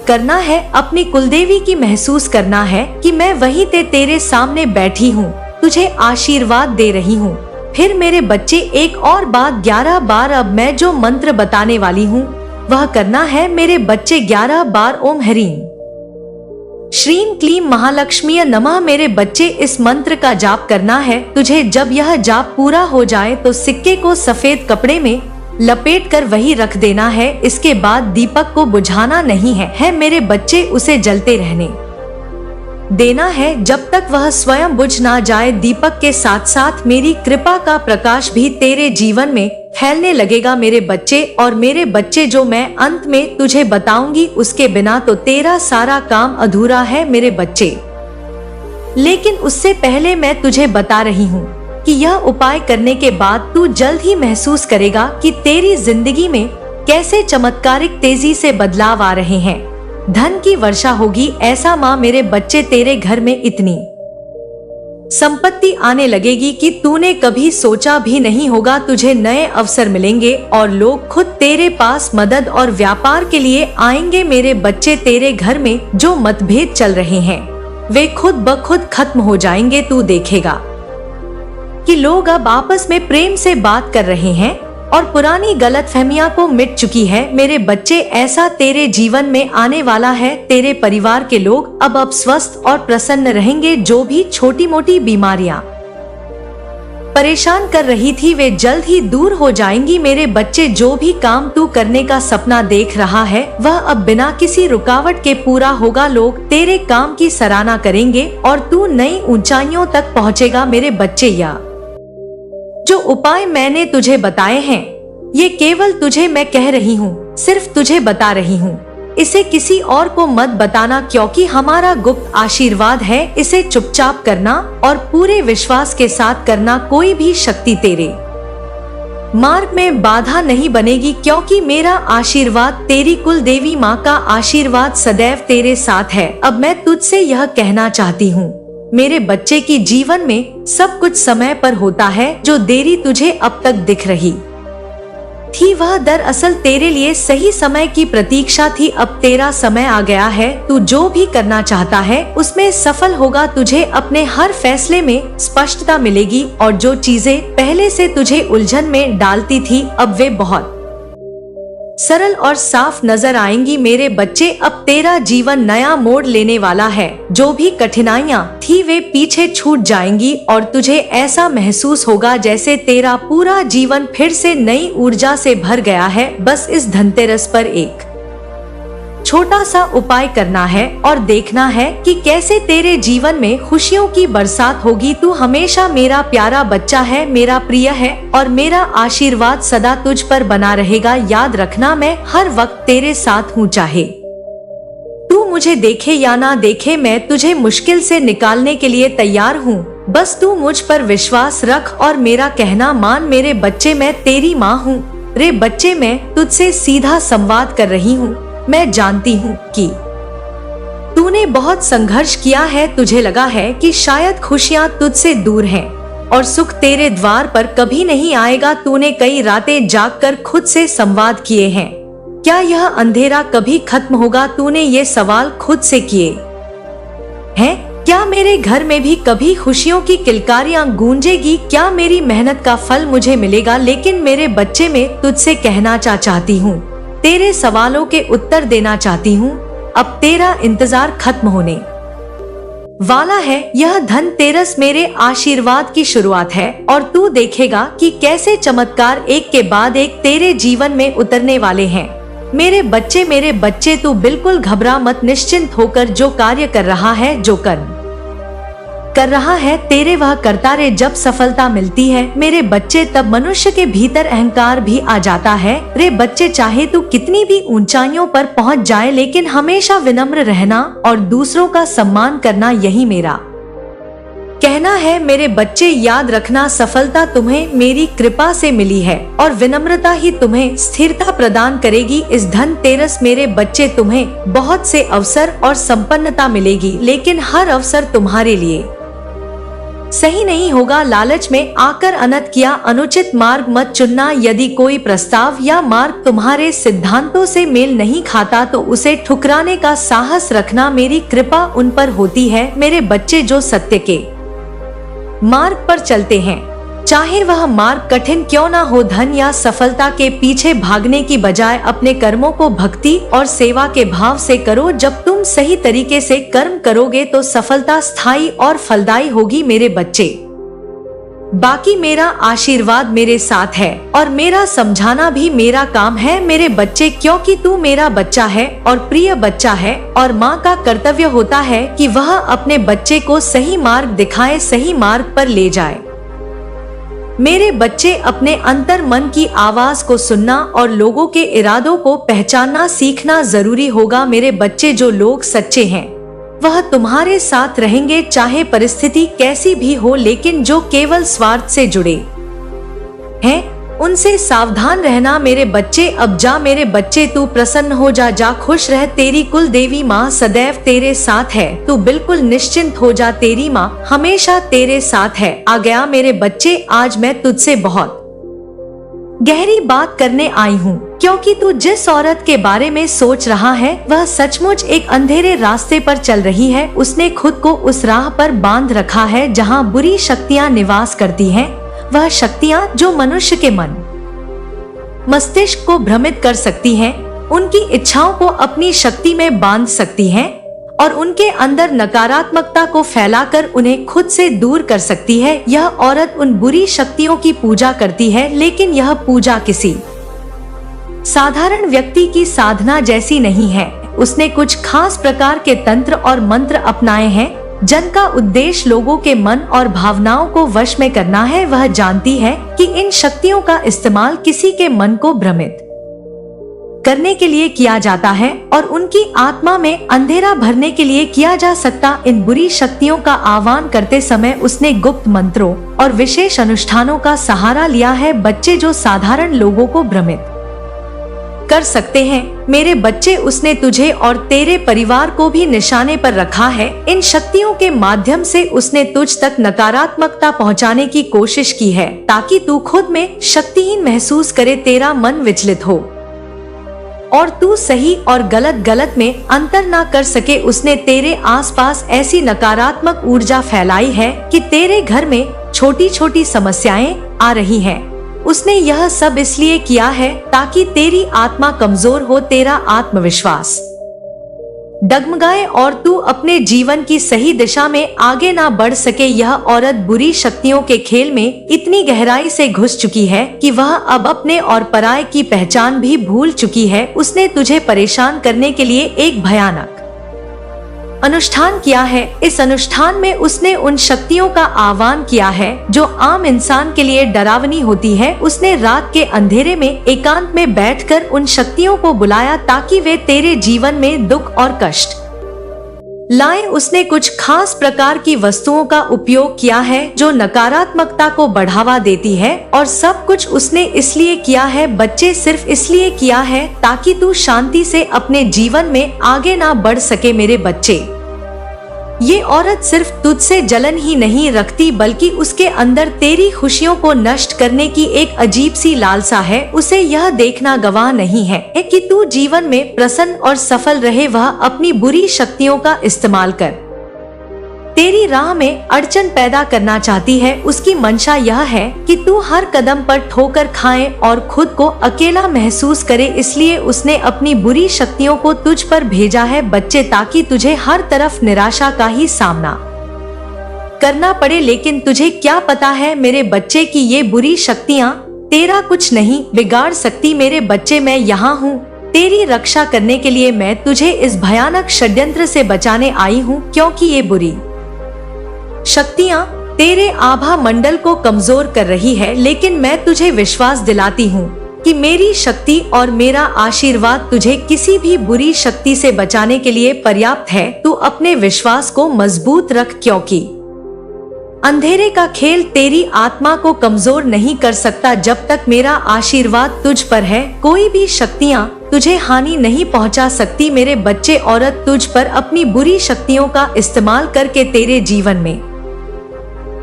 करना है, अपनी कुलदेवी की महसूस करना है कि मैं वहीं तेरे सामने बैठी हूँ, तुझे आशीर्वाद दे रही हूँ। फिर मेरे बच्चे, एक और बात, 11 बार अब मैं जो मंत्र बताने वाली हूँ वह करना है। मेरे बच्चे, 11 बार ओम ह्रीं श्रीं क्लीं महालक्ष्मी नमः। मेरे बच्चे, इस मंत्र का जाप करना है तुझे। जब यह जाप पूरा हो जाए तो सिक्के को सफेद कपड़े में लपेट कर वही रख देना है। इसके बाद दीपक को बुझाना नहीं है मेरे बच्चे, उसे जलते रहने देना है जब तक वह स्वयं बुझ ना जाए। दीपक के साथ साथ मेरी कृपा का प्रकाश भी तेरे जीवन में फैलने लगेगा मेरे बच्चे। और मेरे बच्चे, जो मैं अंत में तुझे बताऊंगी उसके बिना तो तेरा सारा काम अधूरा है मेरे बच्चे। लेकिन उससे पहले मैं तुझे बता रही हूँ कि यह उपाय करने के बाद तू जल्द ही महसूस करेगा कि तेरी जिंदगी में कैसे चमत्कारिक तेजी से बदलाव आ रहे हैं। धन की वर्षा होगी। ऐसा माँ, मेरे बच्चे, तेरे घर में इतनी संपत्ति आने लगेगी कि तूने कभी सोचा भी नहीं होगा। तुझे नए अवसर मिलेंगे और लोग खुद तेरे पास मदद और व्यापार के लिए आएंगे। मेरे बच्चे, तेरे घर में जो मतभेद चल रहे हैं वे खुद ब खुद खत्म हो जाएंगे। तू देखेगा कि लोग अब आपस में प्रेम से बात कर रहे हैं और पुरानी गलतफहमियां को मिट चुकी है। मेरे बच्चे, ऐसा तेरे जीवन में आने वाला है। तेरे परिवार के लोग अब स्वस्थ और प्रसन्न रहेंगे। जो भी छोटी मोटी बीमारियां परेशान कर रही थी वे जल्द ही दूर हो जाएंगी। मेरे बच्चे, जो भी काम तू करने का सपना देख रहा है वह अब बिना किसी रुकावट के पूरा होगा। लोग तेरे काम की सराहना करेंगे और तू नई ऊंचाइयों तक पहुंचेगा। मेरे बच्चे, या जो उपाय मैंने तुझे बताए हैं ये केवल तुझे मैं कह रही हूँ, सिर्फ तुझे बता रही हूँ। इसे किसी और को मत बताना, क्योंकि हमारा गुप्त आशीर्वाद है। इसे चुपचाप करना और पूरे विश्वास के साथ करना। कोई भी शक्ति तेरे मार्ग में बाधा नहीं बनेगी, क्योंकि मेरा आशीर्वाद, तेरी कुल देवी माँ का आशीर्वाद सदैव तेरे साथ है। अब मैं तुझसे यह कहना चाहती हूँ मेरे बच्चे की जीवन में सब कुछ समय पर होता है। जो देरी तुझे अब तक दिख रही थी वह दरअसल तेरे लिए सही समय की प्रतीक्षा थी। अब तेरा समय आ गया है। तू जो भी करना चाहता है उसमें सफल होगा। तुझे अपने हर फैसले में स्पष्टता मिलेगी और जो चीजें पहले से तुझे उलझन में डालती थी अब वे बहुत सरल और साफ नजर आएंगी। मेरे बच्चे अब तेरा जीवन नया मोड़ लेने वाला है। जो भी कठिनाइयां थी वे पीछे छूट जाएंगी और तुझे ऐसा महसूस होगा जैसे तेरा पूरा जीवन फिर से नई ऊर्जा से भर गया है। बस इस धनतेरस पर एक छोटा सा उपाय करना है और देखना है कि कैसे तेरे जीवन में खुशियों की बरसात होगी। तू हमेशा मेरा प्यारा बच्चा है, मेरा प्रिय है और मेरा आशीर्वाद सदा तुझ पर बना रहेगा। याद रखना मैं हर वक्त तेरे साथ हूँ। चाहे तू मुझे देखे या ना देखे मैं तुझे मुश्किल से निकालने के लिए तैयार हूँ। बस तू मुझ पर विश्वास रख और मेरा कहना मान। मेरे बच्चे मैं तेरी माँ हूँ। रे बच्चे मैं तुझसे सीधा संवाद कर रही हूँ। मैं जानती हूँ कि तूने बहुत संघर्ष किया है। तुझे लगा है कि शायद खुशियाँ तुझसे दूर हैं और सुख तेरे द्वार पर कभी नहीं आएगा। तूने कई रातें जागकर खुद से संवाद किए हैं। क्या यह अंधेरा कभी खत्म होगा? तूने ये सवाल खुद से किए हैं। क्या मेरे घर में भी कभी खुशियों की किलकारियां गूंजेगी? क्या मेरी मेहनत का फल मुझे मिलेगा? लेकिन मेरे बच्चे में तुझसे कहना चाहती हूँ, तेरे सवालों के उत्तर देना चाहती हूँ। अब तेरा इंतजार खत्म होने वाला है। यह धनतेरस मेरे आशीर्वाद की शुरुआत है और तू देखेगा कि कैसे चमत्कार एक के बाद एक तेरे जीवन में उतरने वाले हैं। मेरे बच्चे तू बिल्कुल घबरा मत। निश्चिंत होकर जो कार्य कर रहा है, जो कर रहा है तेरे वह करता रे। जब सफलता मिलती है मेरे बच्चे तब मनुष्य के भीतर अहंकार भी आ जाता है। रे बच्चे चाहे तू कितनी भी ऊंचाइयों पर पहुंच जाए लेकिन हमेशा विनम्र रहना और दूसरों का सम्मान करना, यही मेरा कहना है। मेरे बच्चे याद रखना, सफलता तुम्हें मेरी कृपा से मिली है और विनम्रता ही तुम्हें स्थिरता प्रदान करेगी। इस धनतेरस मेरे बच्चे तुम्हें बहुत से अवसर और संपन्नता मिलेगी लेकिन हर अवसर तुम्हारे लिए सही नहीं होगा। लालच में आकर अनर्थ किया अनुचित मार्ग मत चुनना। यदि कोई प्रस्ताव या मार्ग तुम्हारे सिद्धांतों से मेल नहीं खाता तो उसे ठुकराने का साहस रखना। मेरी कृपा उन पर होती है मेरे बच्चे जो सत्य के मार्ग पर चलते हैं, चाहे वह मार्ग कठिन क्यों ना हो। धन या सफलता के पीछे भागने की बजाय अपने कर्मों को भक्ति और सेवा के भाव से करो। जब तुम सही तरीके से कर्म करोगे तो सफलता स्थायी और फलदायी होगी। मेरे बच्चे बाकी मेरा आशीर्वाद मेरे साथ है और मेरा समझाना भी मेरा काम है। मेरे बच्चे क्योंकि तू मेरा बच्चा है और प्रिय बच्चा है और माँ का कर्तव्य होता है कि वह अपने बच्चे को सही मार्ग दिखाए, सही मार्ग पर ले जाए। मेरे बच्चे अपने अंतर मन की आवाज को सुनना और लोगों के इरादों को पहचानना सीखना जरूरी होगा। मेरे बच्चे जो लोग सच्चे हैं वह तुम्हारे साथ रहेंगे चाहे परिस्थिति कैसी भी हो, लेकिन जो केवल स्वार्थ से जुड़े हैं उनसे सावधान रहना। मेरे बच्चे अब जा। मेरे बच्चे तू प्रसन्न हो जा खुश रह। तेरी कुल देवी माँ सदैव तेरे साथ है। तू बिल्कुल निश्चिंत हो जा, तेरी माँ हमेशा तेरे साथ है। आ गया मेरे बच्चे, आज मैं तुझसे बहुत गहरी बात करने आई हूँ क्योंकि तू जिस औरत के बारे में सोच रहा है वह सचमुच एक अंधेरे रास्ते पर चल रही है। उसने खुद को उस राह पर बांध रखा है जहाँ बुरी शक्तियाँ निवास करती हैं। वह शक्तियाँ जो मनुष्य के मन मस्तिष्क को भ्रमित कर सकती हैं, उनकी इच्छाओं को अपनी शक्ति में बांध सकती हैं और उनके अंदर नकारात्मकता को फैलाकर उन्हें खुद से दूर कर सकती है। यह औरत उन बुरी शक्तियों की पूजा करती है, लेकिन यह पूजा किसी साधारण व्यक्ति की साधना जैसी नहीं है। उसने कुछ खास प्रकार के तंत्र और मंत्र अपनाए हैं जिनका उद्देश्य लोगों के मन और भावनाओं को वश में करना है। वह जानती है कि इन शक्तियों का इस्तेमाल किसी के मन को भ्रमित करने के लिए किया जाता है और उनकी आत्मा में अंधेरा भरने के लिए किया जा सकता। इन बुरी शक्तियों का आह्वान करते समय उसने गुप्त मंत्रों और विशेष अनुष्ठानों का सहारा लिया है। बच्चे जो साधारण लोगों को भ्रमित कर सकते हैं मेरे बच्चे। उसने तुझे और तेरे परिवार को भी निशाने पर रखा है। इन शक्तियों के माध्यम से उसने तुझ तक नकारात्मकता पहुंचाने की कोशिश की है ताकि तू खुद में शक्तिहीन महसूस करे, तेरा मन विचलित हो और तू सही और गलत में अंतर ना कर सके। उसने तेरे आसपास ऐसी नकारात्मक ऊर्जा फैलाई है कि तेरे घर में छोटी छोटी समस्याएं आ रही हैं। उसने यह सब इसलिए किया है ताकि तेरी आत्मा कमजोर हो, तेरा आत्मविश्वास डगमगाए और तू अपने जीवन की सही दिशा में आगे ना बढ़ सके। यह औरत बुरी शक्तियों के खेल में इतनी गहराई से घुस चुकी है कि वह अब अपने और पराये की पहचान भी भूल चुकी है। उसने तुझे परेशान करने के लिए एक भयानक अनुष्ठान किया है। इस अनुष्ठान में उसने उन शक्तियों का आह्वान किया है जो आम इंसान के लिए डरावनी होती है। उसने रात के अंधेरे में एकांत में बैठकर उन शक्तियों को बुलाया ताकि वे तेरे जीवन में दुख और कष्ट लाए। उसने कुछ खास प्रकार की वस्तुओं का उपयोग किया है जो नकारात्मकता को बढ़ावा देती है और सब कुछ उसने इसलिए किया है बच्चे, सिर्फ इसलिए किया है ताकि तू शांति से अपने जीवन में आगे ना बढ़ सके मेरे बच्चे। ये औरत सिर्फ तुझसे जलन ही नहीं रखती बल्कि उसके अंदर तेरी खुशियों को नष्ट करने की एक अजीब सी लालसा है। उसे यह देखना गवाह नहीं है कि तू जीवन में प्रसन्न और सफल रहे। वह अपनी बुरी शक्तियों का इस्तेमाल कर तेरी राह में अड़चन पैदा करना चाहती है। उसकी मंशा यह है कि तू हर कदम पर ठोकर खाए और खुद को अकेला महसूस करे। इसलिए उसने अपनी बुरी शक्तियों को तुझ पर भेजा है बच्चे, ताकि तुझे हर तरफ निराशा का ही सामना करना पड़े। लेकिन तुझे क्या पता है मेरे बच्चे की ये बुरी शक्तियाँ तेरा कुछ नहीं बिगाड़ सकती मेरे बच्चे। मैं यहाँ हूँ तेरी रक्षा करने के लिए। मैं तुझे इस भयानक षड्यंत्र से बचाने आई हूँ क्योंकि ये बुरी शक्तियाँ तेरे आभा मंडल को कमजोर कर रही है। लेकिन मैं तुझे विश्वास दिलाती हूँ कि मेरी शक्ति और मेरा आशीर्वाद तुझे किसी भी बुरी शक्ति से बचाने के लिए पर्याप्त है। तू अपने विश्वास को मजबूत रख क्योंकि अंधेरे का खेल तेरी आत्मा को कमजोर नहीं कर सकता। जब तक मेरा आशीर्वाद तुझ पर है कोई भी शक्तियाँ तुझे हानि नहीं पहुंचा सकती मेरे बच्चे। औरत तुझ पर अपनी बुरी शक्तियों का इस्तेमाल करके तेरे जीवन में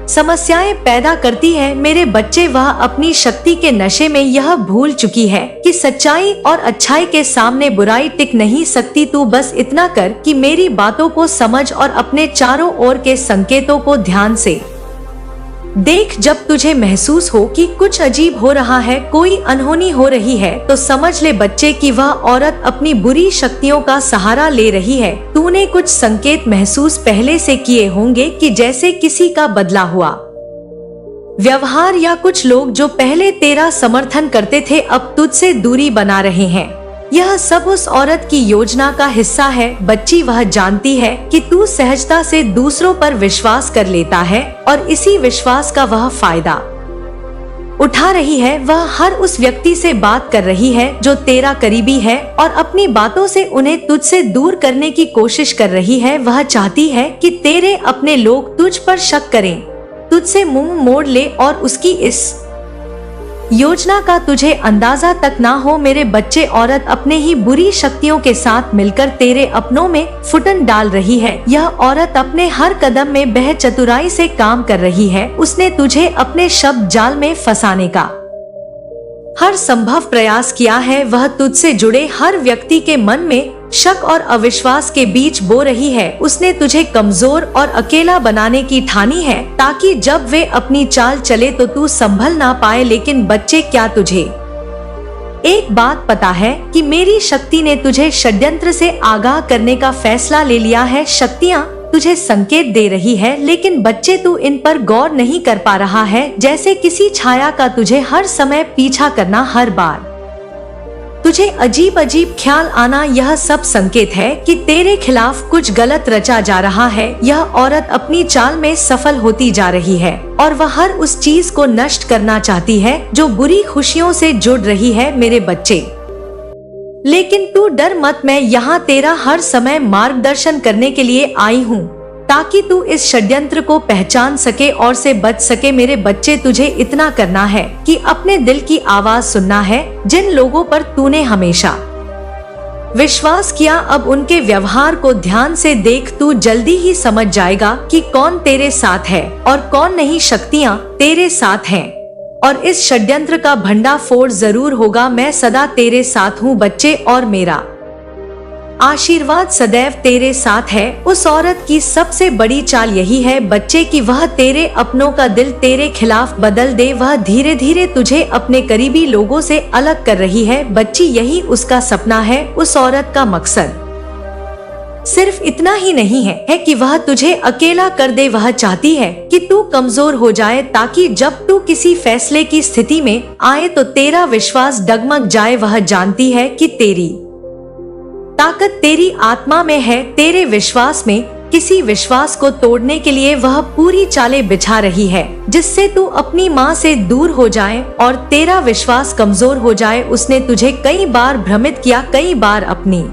समस्याएं पैदा करती है मेरे बच्चे। वह अपनी शक्ति के नशे में यह भूल चुकी है कि सच्चाई और अच्छाई के सामने बुराई टिक नहीं सकती। तू बस इतना कर कि मेरी बातों को समझ और अपने चारों ओर के संकेतों को ध्यान से देख। जब तुझे महसूस हो कि कुछ अजीब हो रहा है, कोई अनहोनी हो रही है, तो समझ ले बच्चे कि वह औरत अपनी बुरी शक्तियों का सहारा ले रही है। तूने कुछ संकेत महसूस पहले से किए होंगे कि जैसे किसी का बदला हुआ व्यवहार या कुछ लोग जो पहले तेरा समर्थन करते थे अब तुझसे दूरी बना रहे हैं। यह सब उस औरत की योजना का हिस्सा है बच्ची। वह जानती है कि तू सहजता से दूसरों पर विश्वास कर लेता है और इसी विश्वास का वह फायदा उठा रही है। वह हर उस व्यक्ति से बात कर रही है जो तेरा करीबी है और अपनी बातों से उन्हें तुझसे दूर करने की कोशिश कर रही है। वह चाहती है कि तेरे अपने लोग तुझ पर शक करें, तुझसे मुंह मोड़ ले और उसकी इस योजना का तुझे अंदाजा तक ना हो मेरे बच्चे। औरत अपने ही बुरी शक्तियों के साथ मिलकर तेरे अपनों में फुटन डाल रही है। यह औरत अपने हर कदम में बेहद चतुराई से काम कर रही है। उसने तुझे अपने शब्द जाल में फंसाने का हर संभव प्रयास किया है। वह तुझसे जुड़े हर व्यक्ति के मन में शक और अविश्वास के बीच बो रही है। उसने तुझे कमजोर और अकेला बनाने की ठानी है ताकि जब वे अपनी चाल चले तो तू संभल ना पाए। लेकिन बच्चे क्या तुझे एक बात पता है कि मेरी शक्ति ने तुझे षड्यंत्र से आगाह करने का फैसला ले लिया है। शक्तियाँ तुझे संकेत दे रही है लेकिन बच्चे तू इन पर गौर नहीं कर पा रहा है। जैसे किसी छाया का तुझे हर समय पीछा करना, हर बार तुझे अजीब अजीब ख्याल आना, यह सब संकेत है कि तेरे खिलाफ कुछ गलत रचा जा रहा है। यह औरत अपनी चाल में सफल होती जा रही है और वह हर उस चीज को नष्ट करना चाहती है जो बुरी खुशियों से जुड़ रही है मेरे बच्चे। लेकिन तू डर मत, मैं यहाँ तेरा हर समय मार्गदर्शन करने के लिए आई हूँ ताकि तू इस षड्यंत्र को पहचान सके और से बच सके। मेरे बच्चे, तुझे इतना करना है कि अपने दिल की आवाज सुनना है। जिन लोगों पर तूने हमेशा विश्वास किया, अब उनके व्यवहार को ध्यान से देख। तू जल्दी ही समझ जाएगा कि कौन तेरे साथ है और कौन नहीं। शक्तियाँ तेरे साथ हैं और इस षड्यंत्र का भंडाफोड़ जरूर होगा। मैं सदा तेरे साथ हूँ बच्चे, और मेरा आशीर्वाद सदैव तेरे साथ है। उस औरत की सबसे बड़ी चाल यही है बच्चे कि वह तेरे अपनों का दिल तेरे खिलाफ बदल दे। वह धीरे धीरे तुझे अपने करीबी लोगों से अलग कर रही है बच्ची, यही उसका सपना है। उस औरत का मकसद सिर्फ इतना ही नहीं है कि वह तुझे अकेला कर दे। वह चाहती है कि तू कमजोर हो जाए, ताकि जब तू किसी फैसले की स्थिति में आए तो तेरा विश्वास डगमग जाए। वह जानती है कि तेरी ताकत तेरी आत्मा में है, तेरे विश्वास में। किसी विश्वास को तोड़ने के लिए वह पूरी चालें बिछा रही है, जिससे तू अपनी माँ से दूर हो जाए और तेरा विश्वास कमजोर हो जाए। उसने तुझे कई बार भ्रमित किया, कई बार अपनी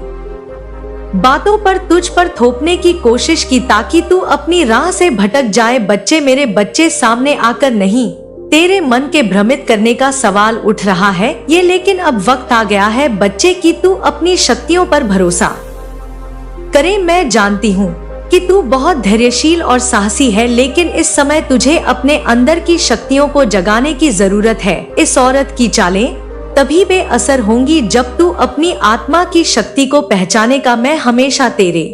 बातों पर तुझ पर थोपने की कोशिश की, ताकि तू अपनी राह से भटक जाए। बच्चे, मेरे बच्चे, सामने आकर नहीं तेरे मन के भ्रमित करने का सवाल उठ रहा है ये, लेकिन अब वक्त आ गया है बच्चे कि तू अपनी शक्तियों पर भरोसा करे। मैं जानती हूँ कि तू बहुत धैर्यशील और साहसी है, लेकिन इस समय तुझे अपने अंदर की शक्तियों को जगाने की जरूरत है। इस औरत की चालें तभी बेअसर होंगी जब तू अपनी आत्मा की शक्ति को पहचानेगा। मैं हमेशा तेरे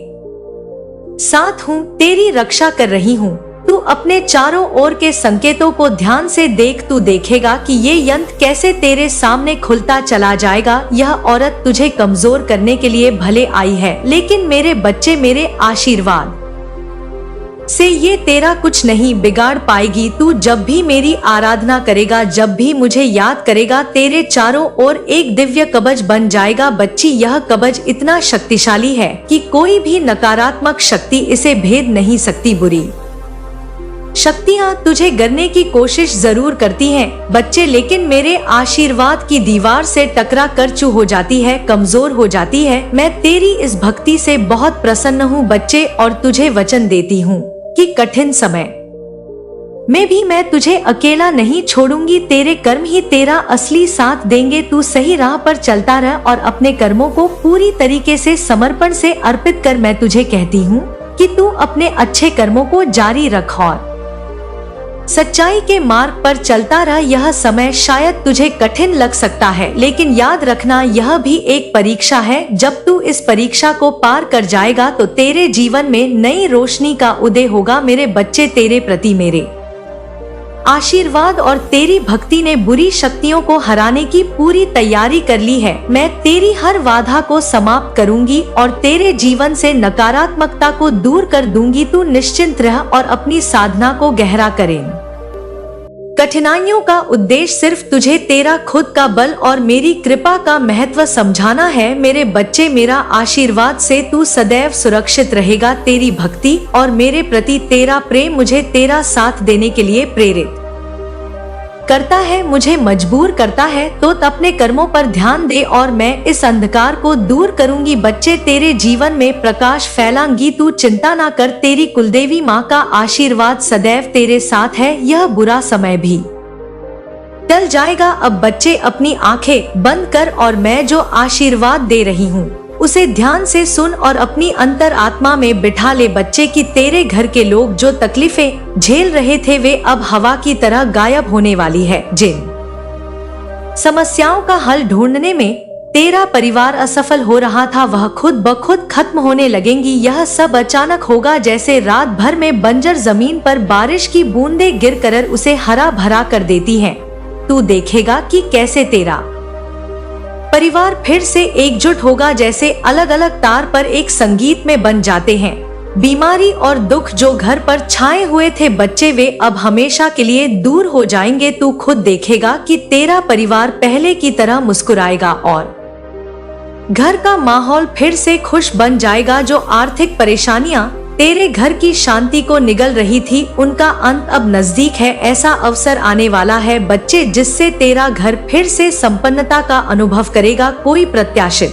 साथ हूँ, तेरी रक्षा कर रही हूँ। तू अपने चारों ओर के संकेतों को ध्यान से देख। तू देखेगा कि ये यंत्र कैसे तेरे सामने खुलता चला जाएगा। यह औरत तुझे कमजोर करने के लिए भले आई है, लेकिन मेरे बच्चे, मेरे आशीर्वाद से ये तेरा कुछ नहीं बिगाड़ पाएगी। तू जब भी मेरी आराधना करेगा, जब भी मुझे याद करेगा, तेरे चारों ओर एक दिव्य कवच बन जाएगा। बच्ची, यह कवच इतना शक्तिशाली है कि कोई भी नकारात्मक शक्ति इसे भेद नहीं सकती। बुरी शक्तियाँ तुझे गिरने की कोशिश जरूर करती हैं बच्चे, लेकिन मेरे आशीर्वाद की दीवार से टकरा कर चू हो जाती है, कमजोर हो जाती है। मैं तेरी इस भक्ति से बहुत प्रसन्न हूँ बच्चे, और तुझे वचन देती हूँ कि कठिन समय में भी मैं तुझे अकेला नहीं छोड़ूंगी। तेरे कर्म ही तेरा असली साथ देंगे। तू सही राह पर चलता रह और अपने कर्मों को पूरी तरीके से समर्पण से अर्पित कर। मैं तुझे कहती हूँ कि तू अपने अच्छे कर्मों को जारी रख और सच्चाई के मार्ग पर चलता रह। यह समय शायद तुझे कठिन लग सकता है, लेकिन याद रखना यह भी एक परीक्षा है। जब तू इस परीक्षा को पार कर जाएगा तो तेरे जीवन में नई रोशनी का उदय होगा। मेरे बच्चे, तेरे प्रति मेरे आशीर्वाद और तेरी भक्ति ने बुरी शक्तियों को हराने की पूरी तैयारी कर ली है। मैं तेरी हर बाधा को समाप्त करूंगी और तेरे जीवन से नकारात्मकता को दूर कर दूंगी। तू निश्चिंत रह और अपनी साधना को गहरा करें। कठिनाइयों का उद्देश्य सिर्फ तुझे तेरा खुद का बल और मेरी कृपा का महत्व समझाना है। मेरे बच्चे, मेरा आशीर्वाद से तू सदैव सुरक्षित रहेगा। तेरी भक्ति और मेरे प्रति तेरा प्रेम मुझे तेरा साथ देने के लिए प्रेरित करता है, मुझे मजबूर करता है। तो अपने कर्मों पर ध्यान दे और मैं इस अंधकार को दूर करूंगी। बच्चे, तेरे जीवन में प्रकाश फैलाऊंगी। तू चिंता ना कर, तेरी कुलदेवी माँ का आशीर्वाद सदैव तेरे साथ है। यह बुरा समय भी टल जाएगा। अब बच्चे, अपनी आंखें बंद कर और मैं जो आशीर्वाद दे रही हूँ उसे ध्यान से सुन और अपनी अंतर आत्मा में बिठा ले। बच्चे की तेरे घर के लोग जो तकलीफें झेल रहे थे वे अब हवा की तरह गायब होने वाली है। जिन समस्याओं का हल ढूंढने में तेरा परिवार असफल हो रहा था वह खुद ब खुद खत्म होने लगेंगी। यह सब अचानक होगा, जैसे रात भर में बंजर जमीन पर बारिश की बूंदें गिरकर उसे हरा भरा कर देती हैं। तू देखेगा कि कैसे तेरा परिवार फिर से एकजुट होगा, जैसे अलग अलग तार पर एक संगीत में बन जाते हैं। बीमारी और दुख जो घर पर छाए हुए थे बच्चे, वे अब हमेशा के लिए दूर हो जाएंगे। तू खुद देखेगा कि तेरा परिवार पहले की तरह मुस्कुराएगा और घर का माहौल फिर से खुश बन जाएगा। जो आर्थिक परेशानियां तेरे घर की शांति को निगल रही थी उनका अंत अब नजदीक है। ऐसा अवसर आने वाला है बच्चे जिससे तेरा घर फिर से संपन्नता का अनुभव करेगा। कोई प्रत्याशित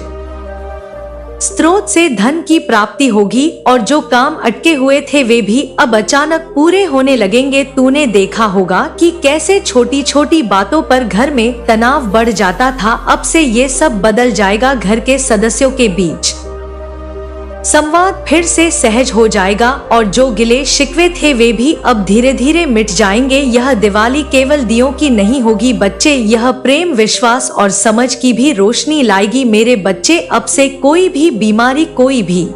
स्रोत से धन की प्राप्ति होगी और जो काम अटके हुए थे वे भी अब अचानक पूरे होने लगेंगे। तूने देखा होगा कि कैसे छोटी छोटी बातों पर घर में तनाव बढ़ जाता था, अब से ये सब बदल जाएगा। घर के सदस्यों के बीच संवाद फिर से सहज हो जाएगा और जो गिले शिकवे थे वे भी अब धीरे धीरे मिट जाएंगे। यह दिवाली केवल दियों की नहीं होगी बच्चे, यह प्रेम, विश्वास और समझ की भी रोशनी लाएगी। मेरे बच्चे, अब से कोई भी बीमारी, कोई भी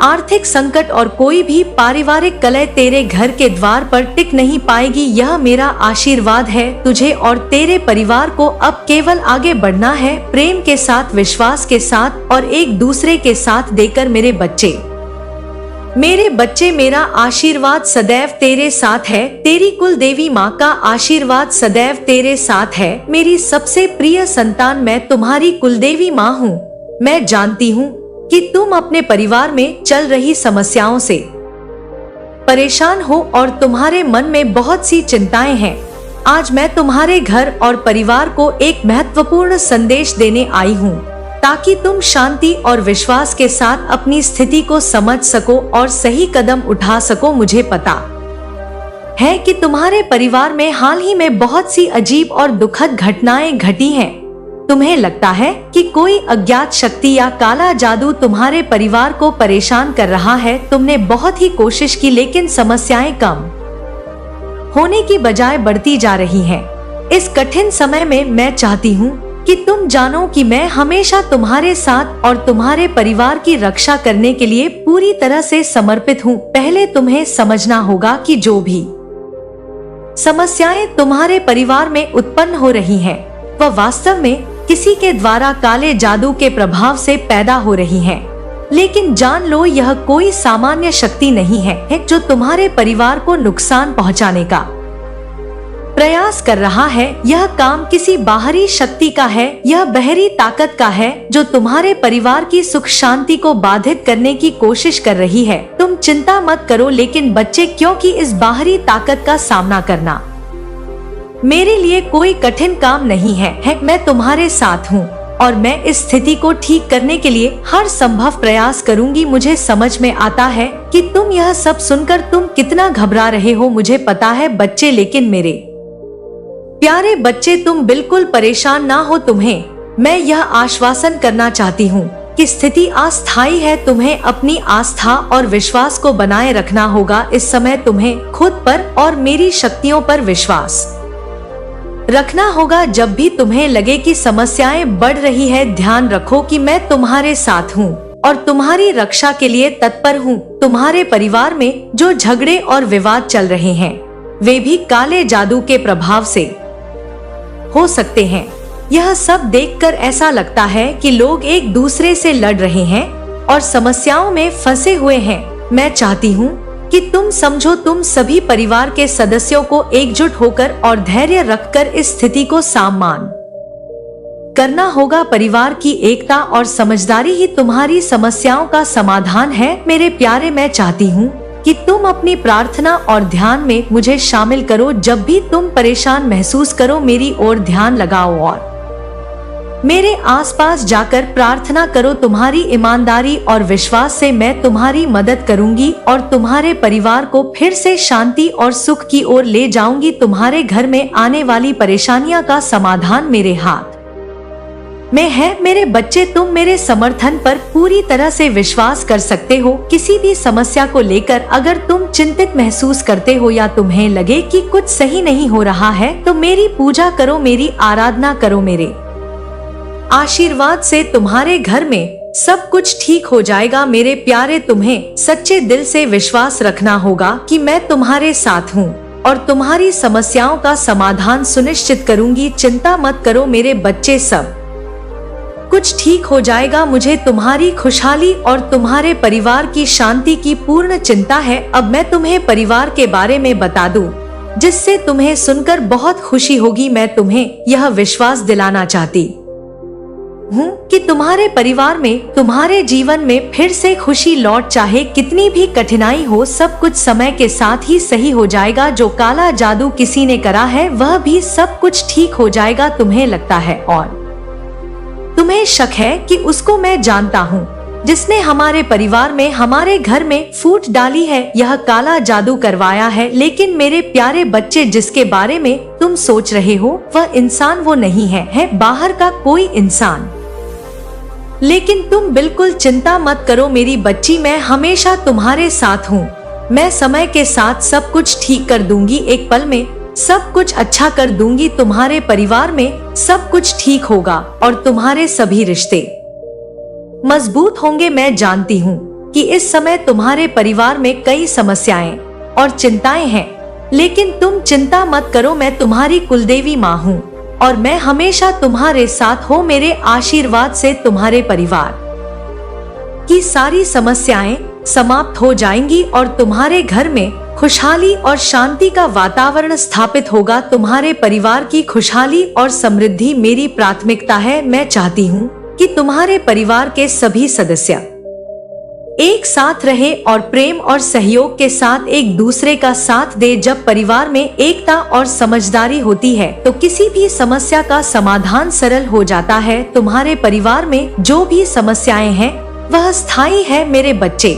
आर्थिक संकट और कोई भी पारिवारिक कलह तेरे घर के द्वार पर टिक नहीं पाएगी। यह मेरा आशीर्वाद है। तुझे और तेरे परिवार को अब केवल आगे बढ़ना है, प्रेम के साथ, विश्वास के साथ और एक दूसरे के साथ देकर। मेरे बच्चे, मेरा आशीर्वाद सदैव तेरे साथ है। तेरी कुल देवी माँ का आशीर्वाद सदैव तेरे साथ है। मेरी सबसे प्रिय संतान, मैं तुम्हारी कुलदेवी माँ हूँ। मैं जानती हूँ कि तुम अपने परिवार में चल रही समस्याओं से परेशान हो और तुम्हारे मन में बहुत सी चिंताएं हैं। आज मैं तुम्हारे घर और परिवार को एक महत्वपूर्ण संदेश देने आई हूँ ताकि तुम शांति और विश्वास के साथ अपनी स्थिति को समझ सको और सही कदम उठा सको। मुझे पता है कि तुम्हारे परिवार में हाल ही में बहुत सी अजीब और दुखद घटनाएं घटी हैं। तुम्हें लगता है कि कोई अज्ञात शक्ति या काला जादू तुम्हारे परिवार को परेशान कर रहा है। तुमने बहुत ही कोशिश की लेकिन समस्याएं कम होने की बजाय बढ़ती जा रही हैं। इस कठिन समय में मैं चाहती हूँ कि तुम जानो कि मैं हमेशा तुम्हारे साथ और तुम्हारे परिवार की रक्षा करने के लिए पूरी तरह से समर्पित हूँ। पहले तुम्हें समझना होगा कि जो भी समस्याएं तुम्हारे परिवार में उत्पन्न हो रही हैं, वह वास्तव में किसी के द्वारा काले जादू के प्रभाव से पैदा हो रही हैं। लेकिन जान लो, यह कोई सामान्य शक्ति नहीं है जो तुम्हारे परिवार को नुकसान पहुंचाने का प्रयास कर रहा है। यह काम किसी बाहरी शक्ति का है, यह बाहरी ताकत का है जो तुम्हारे परिवार की सुख शांति को बाधित करने की कोशिश कर रही है। तुम चिंता मत करो लेकिन बच्चे, क्योंकि इस बाहरी ताकत का सामना करना मेरे लिए कोई कठिन काम नहीं है। मैं तुम्हारे साथ हूँ और मैं इस स्थिति को ठीक करने के लिए हर संभव प्रयास करूंगी। मुझे समझ में आता है कि तुम यह सब सुनकर तुम कितना घबरा रहे हो, मुझे पता है बच्चे, लेकिन मेरे प्यारे बच्चे, तुम बिल्कुल परेशान ना हो। तुम्हें मैं यह आश्वासन करना चाहती हूँ कि स्थिति अस्थायी है। तुम्हें अपनी आस्था और विश्वास को बनाए रखना होगा। इस समय तुम्हें खुद पर और मेरी शक्तियों पर विश्वास रखना होगा। जब भी तुम्हें लगे कि समस्याएं बढ़ रही है, ध्यान रखो कि मैं तुम्हारे साथ हूँ और तुम्हारी रक्षा के लिए तत्पर हूँ। तुम्हारे परिवार में जो झगड़े और विवाद चल रहे हैं वे भी काले जादू के प्रभाव से हो सकते हैं। यह सब देखकर ऐसा लगता है कि लोग एक दूसरे से लड़ रहे हैं और समस्याओं में फंसे हुए हैं। मैं चाहती हूँ कि तुम समझो, तुम सभी परिवार के सदस्यों को एकजुट होकर और धैर्य रखकर इस स्थिति को सामना करना होगा। परिवार की एकता और समझदारी ही तुम्हारी समस्याओं का समाधान है। मेरे प्यारे, मैं चाहती हूँ कि तुम अपनी प्रार्थना और ध्यान में मुझे शामिल करो। जब भी तुम परेशान महसूस करो, मेरी ओर ध्यान लगाओ और मेरे आसपास जाकर प्रार्थना करो। तुम्हारी ईमानदारी और विश्वास से मैं तुम्हारी मदद करूंगी और तुम्हारे परिवार को फिर से शांति और सुख की ओर ले जाऊंगी। तुम्हारे घर में आने वाली परेशानियां का समाधान मेरे हाथ में है। मेरे बच्चे, तुम मेरे समर्थन पर पूरी तरह से विश्वास कर सकते हो। किसी भी समस्या को लेकर अगर तुम चिंतित महसूस करते हो या तुम्हें लगे कि कुछ सही नहीं हो रहा है, तो मेरी पूजा करो, मेरी आराधना करो। मेरे आशीर्वाद से तुम्हारे घर में सब कुछ ठीक हो जाएगा। मेरे प्यारे, तुम्हें सच्चे दिल से विश्वास रखना होगा कि मैं तुम्हारे साथ हूँ और तुम्हारी समस्याओं का समाधान सुनिश्चित करूंगी। चिंता मत करो मेरे बच्चे, सब कुछ ठीक हो जाएगा। मुझे तुम्हारी खुशहाली और तुम्हारे परिवार की शांति की पूर्ण चिंता है। अब मैं तुम्हें परिवार के बारे में बता दूं, जिससे तुम्हें सुनकर बहुत खुशी होगी। मैं तुम्हें यह विश्वास दिलाना चाहती हूँ कि तुम्हारे परिवार में, तुम्हारे जीवन में फिर से खुशी लौट, चाहे कितनी भी कठिनाई हो, सब कुछ समय के साथ ही सही हो जाएगा। जो काला जादू किसी ने करा है वह भी सब कुछ ठीक हो जाएगा। तुम्हें लगता है और तुम्हें शक है कि उसको मैं जानता हूँ, जिसने हमारे परिवार में, हमारे घर में फूट डाली है, यह काला जादू करवाया है। लेकिन मेरे प्यारे बच्चे, जिसके बारे में तुम सोच रहे हो वह इंसान वो नहीं है बाहर का कोई इंसान। लेकिन तुम बिल्कुल चिंता मत करो मेरी बच्ची, मैं हमेशा तुम्हारे साथ हूँ। मैं समय के साथ सब कुछ ठीक कर दूंगी, एक पल में सब कुछ अच्छा कर दूंगी। तुम्हारे परिवार में सब कुछ ठीक होगा और तुम्हारे सभी रिश्ते मजबूत होंगे। मैं जानती हूँ कि इस समय तुम्हारे परिवार में कई समस्याएं और चिंताएं हैं, लेकिन तुम चिंता मत करो। मैं तुम्हारी कुलदेवी माँ हूँ और मैं हमेशा तुम्हारे साथ हूँ। मेरे आशीर्वाद से तुम्हारे परिवार की सारी समस्याएं समाप्त हो जाएंगी और तुम्हारे घर में खुशहाली और शांति का वातावरण स्थापित होगा। तुम्हारे परिवार की खुशहाली और समृद्धि मेरी प्राथमिकता है। मैं चाहती हूँ कि तुम्हारे परिवार के सभी सदस्य एक साथ रहे और प्रेम और सहयोग के साथ एक दूसरे का साथ दे। जब परिवार में एकता और समझदारी होती है तो किसी भी समस्या का समाधान सरल हो जाता है। तुम्हारे परिवार में जो भी समस्याएं हैं वह स्थायी है मेरे बच्चे,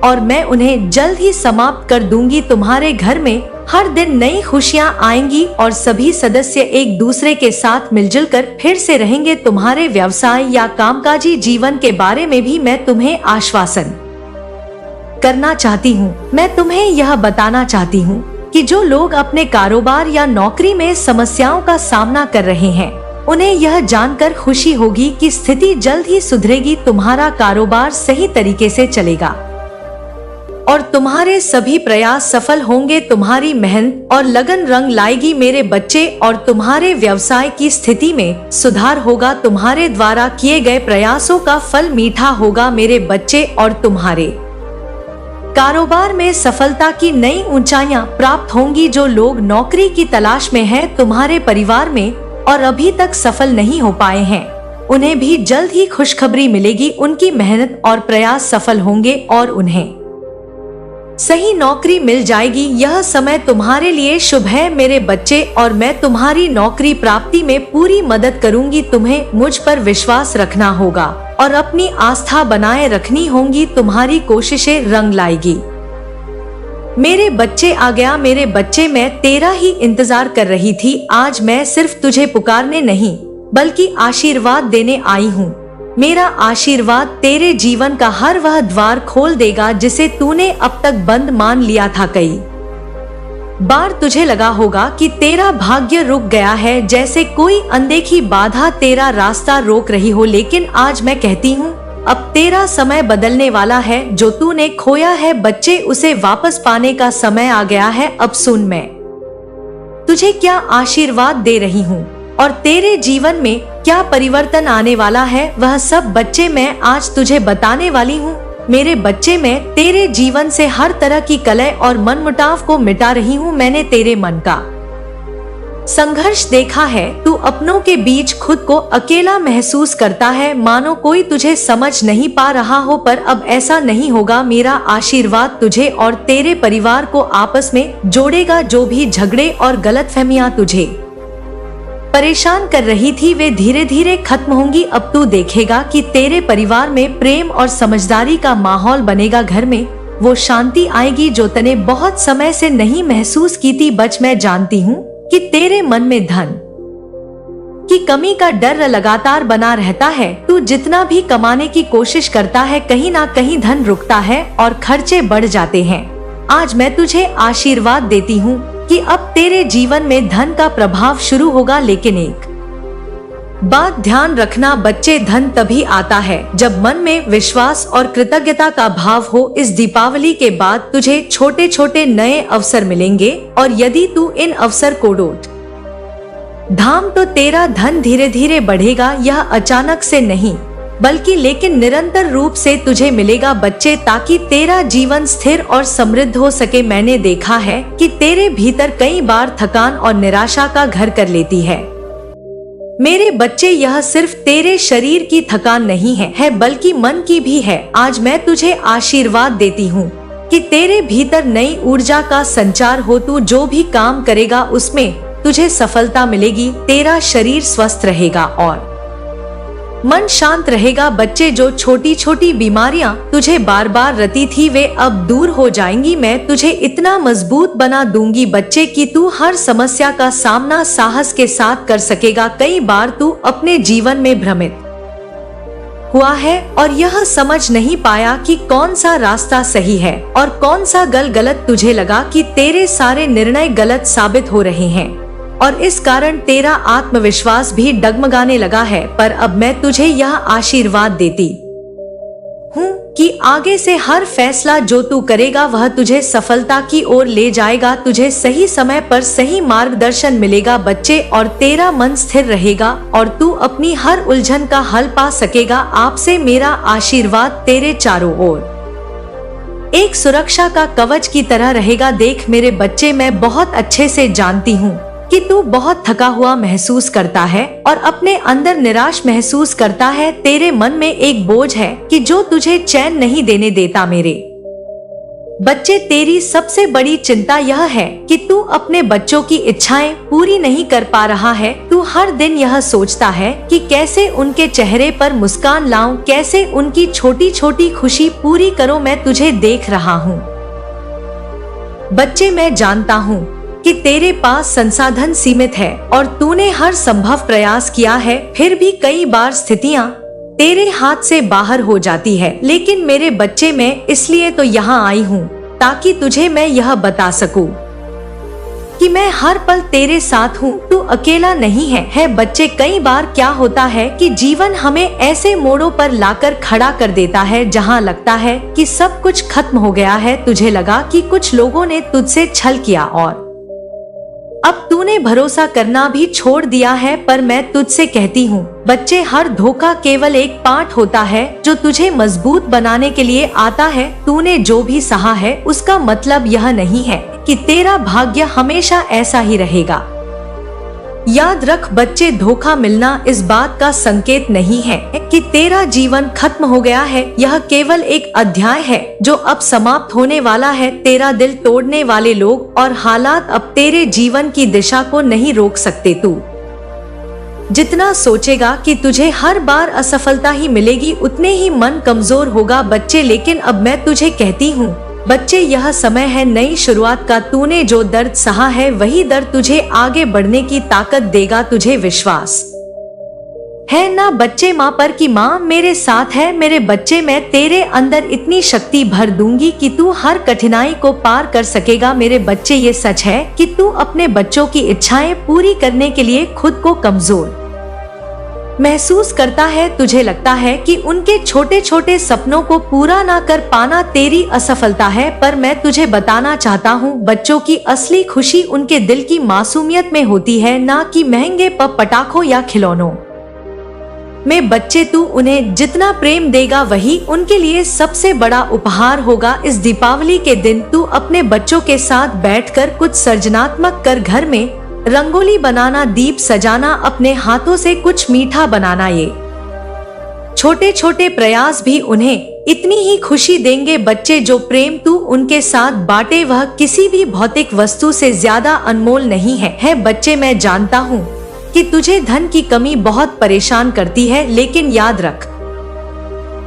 और मैं उन्हें जल्द ही समाप्त कर दूंगी। तुम्हारे घर में हर दिन नई खुशियां आएंगी और सभी सदस्य एक दूसरे के साथ मिलजुल कर फिर से रहेंगे। तुम्हारे व्यवसाय या कामकाजी जीवन के बारे में भी मैं तुम्हें आश्वासन करना चाहती हूँ। मैं तुम्हें यह बताना चाहती हूँ कि जो लोग अपने कारोबार या नौकरी में समस्याओं का सामना कर रहे हैं, उन्हें यह जानकर खुशी होगी कि स्थिति जल्द ही सुधरेगी। तुम्हारा कारोबार सही तरीके से चलेगा और तुम्हारे सभी प्रयास सफल होंगे। तुम्हारी मेहनत और लगन रंग लाएगी मेरे बच्चे, और तुम्हारे व्यवसाय की स्थिति में सुधार होगा। तुम्हारे द्वारा किए गए प्रयासों का फल मीठा होगा मेरे बच्चे, और तुम्हारे कारोबार में सफलता की नई ऊंचाइयां प्राप्त होंगी। जो लोग नौकरी की तलाश में हैं तुम्हारे परिवार में और अभी तक सफल नहीं हो पाए हैं, उन्हें भी जल्द ही खुशखबरी मिलेगी। उनकी मेहनत और प्रयास सफल होंगे और उन्हें सही नौकरी मिल जाएगी। यह समय तुम्हारे लिए शुभ है मेरे बच्चे, और मैं तुम्हारी नौकरी प्राप्ति में पूरी मदद करूंगी। तुम्हें मुझ पर विश्वास रखना होगा और अपनी आस्था बनाए रखनी होगी। तुम्हारी कोशिशें रंग लाएगी मेरे बच्चे। आ गया मेरे बच्चे, मैं तेरा ही इंतजार कर रही थी। आज मैं सिर्फ तुझे पुकारने नहीं बल्कि आशीर्वाद देने आई हूँ। मेरा आशीर्वाद तेरे जीवन का हर वह द्वार खोल देगा जिसे तूने अब तक बंद मान लिया था। कई बार तुझे लगा होगा कि तेरा भाग्य रुक गया है, जैसे कोई अनदेखी बाधा तेरा रास्ता रोक रही हो, लेकिन आज मैं कहती हूँ अब तेरा समय बदलने वाला है। जो तूने खोया है बच्चे, उसे वापस पाने का समय आ गया है। अब सुन, मैं तुझे क्या आशीर्वाद दे रही हूँ और तेरे जीवन में क्या परिवर्तन आने वाला है, वह सब बच्चे मैं आज तुझे बताने वाली हूँ। मेरे बच्चे, मैं तेरे जीवन से हर तरह की कलह और मनमुटाव को मिटा रही हूँ। मैंने तेरे मन का संघर्ष देखा है। तू अपनों के बीच खुद को अकेला महसूस करता है, मानो कोई तुझे समझ नहीं पा रहा हो, पर अब ऐसा नहीं होगा। मेरा आशीर्वाद तुझे और तेरे परिवार को आपस में जोड़ेगा। जो भी झगड़े और गलतफहमियां तुझे परेशान कर रही थी वे धीरे धीरे खत्म होंगी। अब तू देखेगा कि तेरे परिवार में प्रेम और समझदारी का माहौल बनेगा। घर में वो शांति आएगी जो तने बहुत समय से नहीं महसूस की थी। बच, मैं जानती हूँ कि तेरे मन में धन की कमी का डर लगातार बना रहता है। तू जितना भी कमाने की कोशिश करता है, कहीं ना कहीं धन रुकता है और खर्चे बढ़ जाते हैं। आज मैं तुझे आशीर्वाद देती हूँ कि अब तेरे जीवन में धन का प्रभाव शुरू होगा। लेकिन एक बात ध्यान रखना बच्चे, धन तभी आता है जब मन में विश्वास और कृतज्ञता का भाव हो। इस दीपावली के बाद तुझे छोटे छोटे नए अवसर मिलेंगे और यदि तू इन अवसर को डोट धाम तो तेरा धन धीरे धीरे बढ़ेगा। यह अचानक से नहीं बल्कि लेकिन निरंतर रूप से तुझे मिलेगा बच्चे, ताकि तेरा जीवन स्थिर और समृद्ध हो सके। मैंने देखा है कि तेरे भीतर कई बार थकान और निराशा का घर कर लेती है मेरे बच्चे। यह सिर्फ तेरे शरीर की थकान नहीं है बल्कि मन की भी है। आज मैं तुझे आशीर्वाद देती हूँ कि तेरे भीतर नई ऊर्जा का संचार हो। तू जो भी काम करेगा उसमें तुझे सफलता मिलेगी। तेरा शरीर स्वस्थ रहेगा और मन शांत रहेगा बच्चे। जो छोटी छोटी बीमारियां तुझे बार बार रती थी वे अब दूर हो जाएंगी। मैं तुझे इतना मजबूत बना दूंगी बच्चे कि तू हर समस्या का सामना साहस के साथ कर सकेगा। कई बार तू अपने जीवन में भ्रमित हुआ है और यह समझ नहीं पाया कि कौन सा रास्ता सही है और कौन सा गलत। तुझे लगा कि तेरे सारे निर्णय गलत साबित हो रहे हैं और इस कारण तेरा आत्मविश्वास भी डगमगाने लगा है। पर अब मैं तुझे यह आशीर्वाद देती हूँ कि आगे से हर फैसला जो तू करेगा वह तुझे सफलता की ओर ले जाएगा। तुझे सही समय पर सही मार्गदर्शन मिलेगा बच्चे और तेरा मन स्थिर रहेगा और तू अपनी हर उलझन का हल पा सकेगा। आपसे मेरा आशीर्वाद तेरे चारों ओर एक सुरक्षा का कवच की तरह रहेगा। देख मेरे बच्चे, मैं बहुत अच्छे से जानती हूँ कि तू बहुत थका हुआ महसूस करता है और अपने अंदर निराश महसूस करता है। तेरे मन में एक बोझ है कि जो तुझे चैन नहीं देने देता। मेरे बच्चे, तेरी सबसे बड़ी चिंता यह है कि तू अपने बच्चों की इच्छाएं पूरी नहीं कर पा रहा है। तू हर दिन यह सोचता है कि कैसे उनके चेहरे पर मुस्कान लाऊं, कैसे उनकी छोटी छोटी खुशी पूरी करूं। मैं तुझे देख रहा हूँ बच्चे, मैं जानता हूँ कि तेरे पास संसाधन सीमित है और तूने हर संभव प्रयास किया है, फिर भी कई बार स्थितियाँ तेरे हाथ से बाहर हो जाती है। लेकिन मेरे बच्चे, मैं इसलिए तो यहाँ आई हूँ ताकि तुझे मैं यह बता सकूं कि मैं हर पल तेरे साथ हूँ। तू अकेला नहीं है बच्चे। कई बार क्या होता है कि जीवन हमें ऐसे मोड़ों पर लाकर खड़ा कर देता है जहाँ लगता है कि सब कुछ खत्म हो गया है। तुझे लगा कि कुछ लोगों ने तुझसे छल किया और अब तूने भरोसा करना भी छोड़ दिया है। पर मैं तुझसे कहती हूँ बच्चे, हर धोखा केवल एक पाठ होता है जो तुझे मजबूत बनाने के लिए आता है। तूने जो भी सहा है उसका मतलब यह नहीं है कि तेरा भाग्य हमेशा ऐसा ही रहेगा। याद रख बच्चे, धोखा मिलना इस बात का संकेत नहीं है कि तेरा जीवन खत्म हो गया है। यह केवल एक अध्याय है जो अब समाप्त होने वाला है। तेरा दिल तोड़ने वाले लोग और हालात अब तेरे जीवन की दिशा को नहीं रोक सकते। तू जितना सोचेगा कि तुझे हर बार असफलता ही मिलेगी उतने ही मन कमजोर होगा बच्चे। लेकिन अब मैं तुझे कहती हूँ बच्चे, यह समय है नई शुरुआत का। तूने जो दर्द सहा है वही दर्द तुझे आगे बढ़ने की ताकत देगा। तुझे विश्वास है ना बच्चे माँ पर कि माँ मेरे साथ है। मेरे बच्चे, मैं तेरे अंदर इतनी शक्ति भर दूंगी कि तू हर कठिनाई को पार कर सकेगा। मेरे बच्चे, ये सच है कि तू अपने बच्चों की इच्छाएं पूरी करने के लिए खुद को कमजोर महसूस करता है। तुझे लगता है कि उनके छोटे छोटे सपनों को पूरा ना कर पाना तेरी असफलता है। पर मैं तुझे बताना चाहता हूँ बच्चों की असली खुशी उनके दिल की मासूमियत में होती है, ना कि महंगे पटाखों या खिलौनों में। बच्चे, तू उन्हें जितना प्रेम देगा वही उनके लिए सबसे बड़ा उपहार होगा। इस दीपावली के दिन तू अपने बच्चों के साथ बैठकर कुछ सर्जनात्मक कर। घर में रंगोली बनाना, दीप सजाना, अपने हाथों से कुछ मीठा बनाना। ये छोटे छोटे प्रयास भी उन्हें इतनी ही खुशी देंगे बच्चे। जो प्रेम तू उनके साथ बांटे वह किसी भी भौतिक वस्तु से ज्यादा अनमोल नहीं है बच्चे, मैं जानता हूँ कि तुझे धन की कमी बहुत परेशान करती है, लेकिन याद रख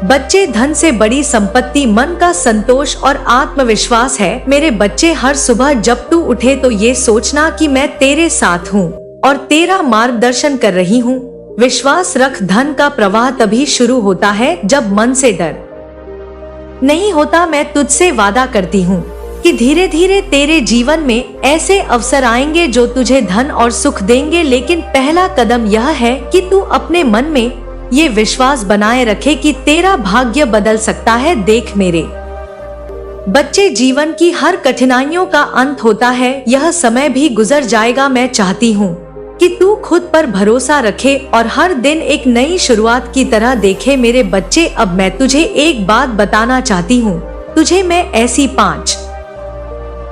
बच्चे, धन से बड़ी संपत्ति मन का संतोष और आत्मविश्वास है। मेरे बच्चे, हर सुबह जब तू उठे तो ये सोचना कि मैं तेरे साथ हूँ और तेरा मार्गदर्शन कर रही हूँ। विश्वास रख, धन का प्रवाह तभी शुरू होता है जब मन से डर नहीं होता। मैं तुझसे वादा करती हूँ कि धीरे धीरे तेरे जीवन में ऐसे अवसर आएंगे जो तुझे धन और सुख देंगे। लेकिन पहला कदम यह है कि तू अपने मन में ये विश्वास बनाए रखे कि तेरा भाग्य बदल सकता है। देख मेरे बच्चे, जीवन की हर कठिनाइयों का अंत होता है, यह समय भी गुजर जाएगा। मैं चाहती हूँ कि तू खुद पर भरोसा रखे और हर दिन एक नई शुरुआत की तरह देखे। मेरे बच्चे, अब मैं तुझे एक बात बताना चाहती हूँ। तुझे मैं ऐसी 5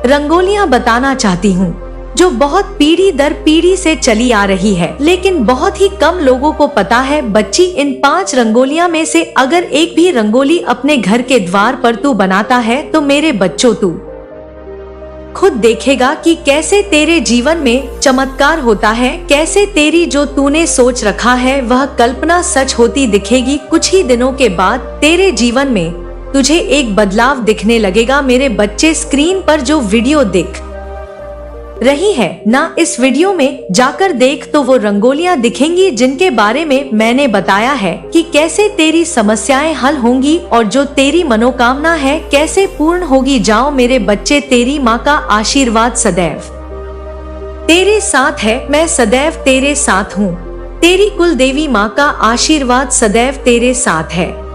रंगोलियां बताना चाहती हूँ जो बहुत पीढ़ी दर पीढ़ी से चली आ रही है, लेकिन बहुत ही कम लोगों को पता है। बच्ची, इन 5 रंगोलियां में से अगर एक भी रंगोली अपने घर के द्वार पर तू बनाता है तो मेरे बच्चों, तू खुद देखेगा कि कैसे तेरे जीवन में चमत्कार होता है, कैसे तेरी जो तूने सोच रखा है वह कल्पना सच होती दिखेगी। कुछ ही दिनों के बाद तेरे जीवन में तुझे एक बदलाव दिखने लगेगा। मेरे बच्चे, स्क्रीन पर जो वीडियो दिख रही है ना, इस वीडियो में जाकर देख तो वो रंगोलियां दिखेंगी जिनके बारे में मैंने बताया है कि कैसे तेरी समस्याएं हल होंगी और जो तेरी मनोकामना है कैसे पूर्ण होगी। जाओ मेरे बच्चे, तेरी माँ का आशीर्वाद सदैव तेरे साथ है, मैं सदैव तेरे साथ हूँ। तेरी कुल देवी माँ का आशीर्वाद सदैव तेरे साथ है।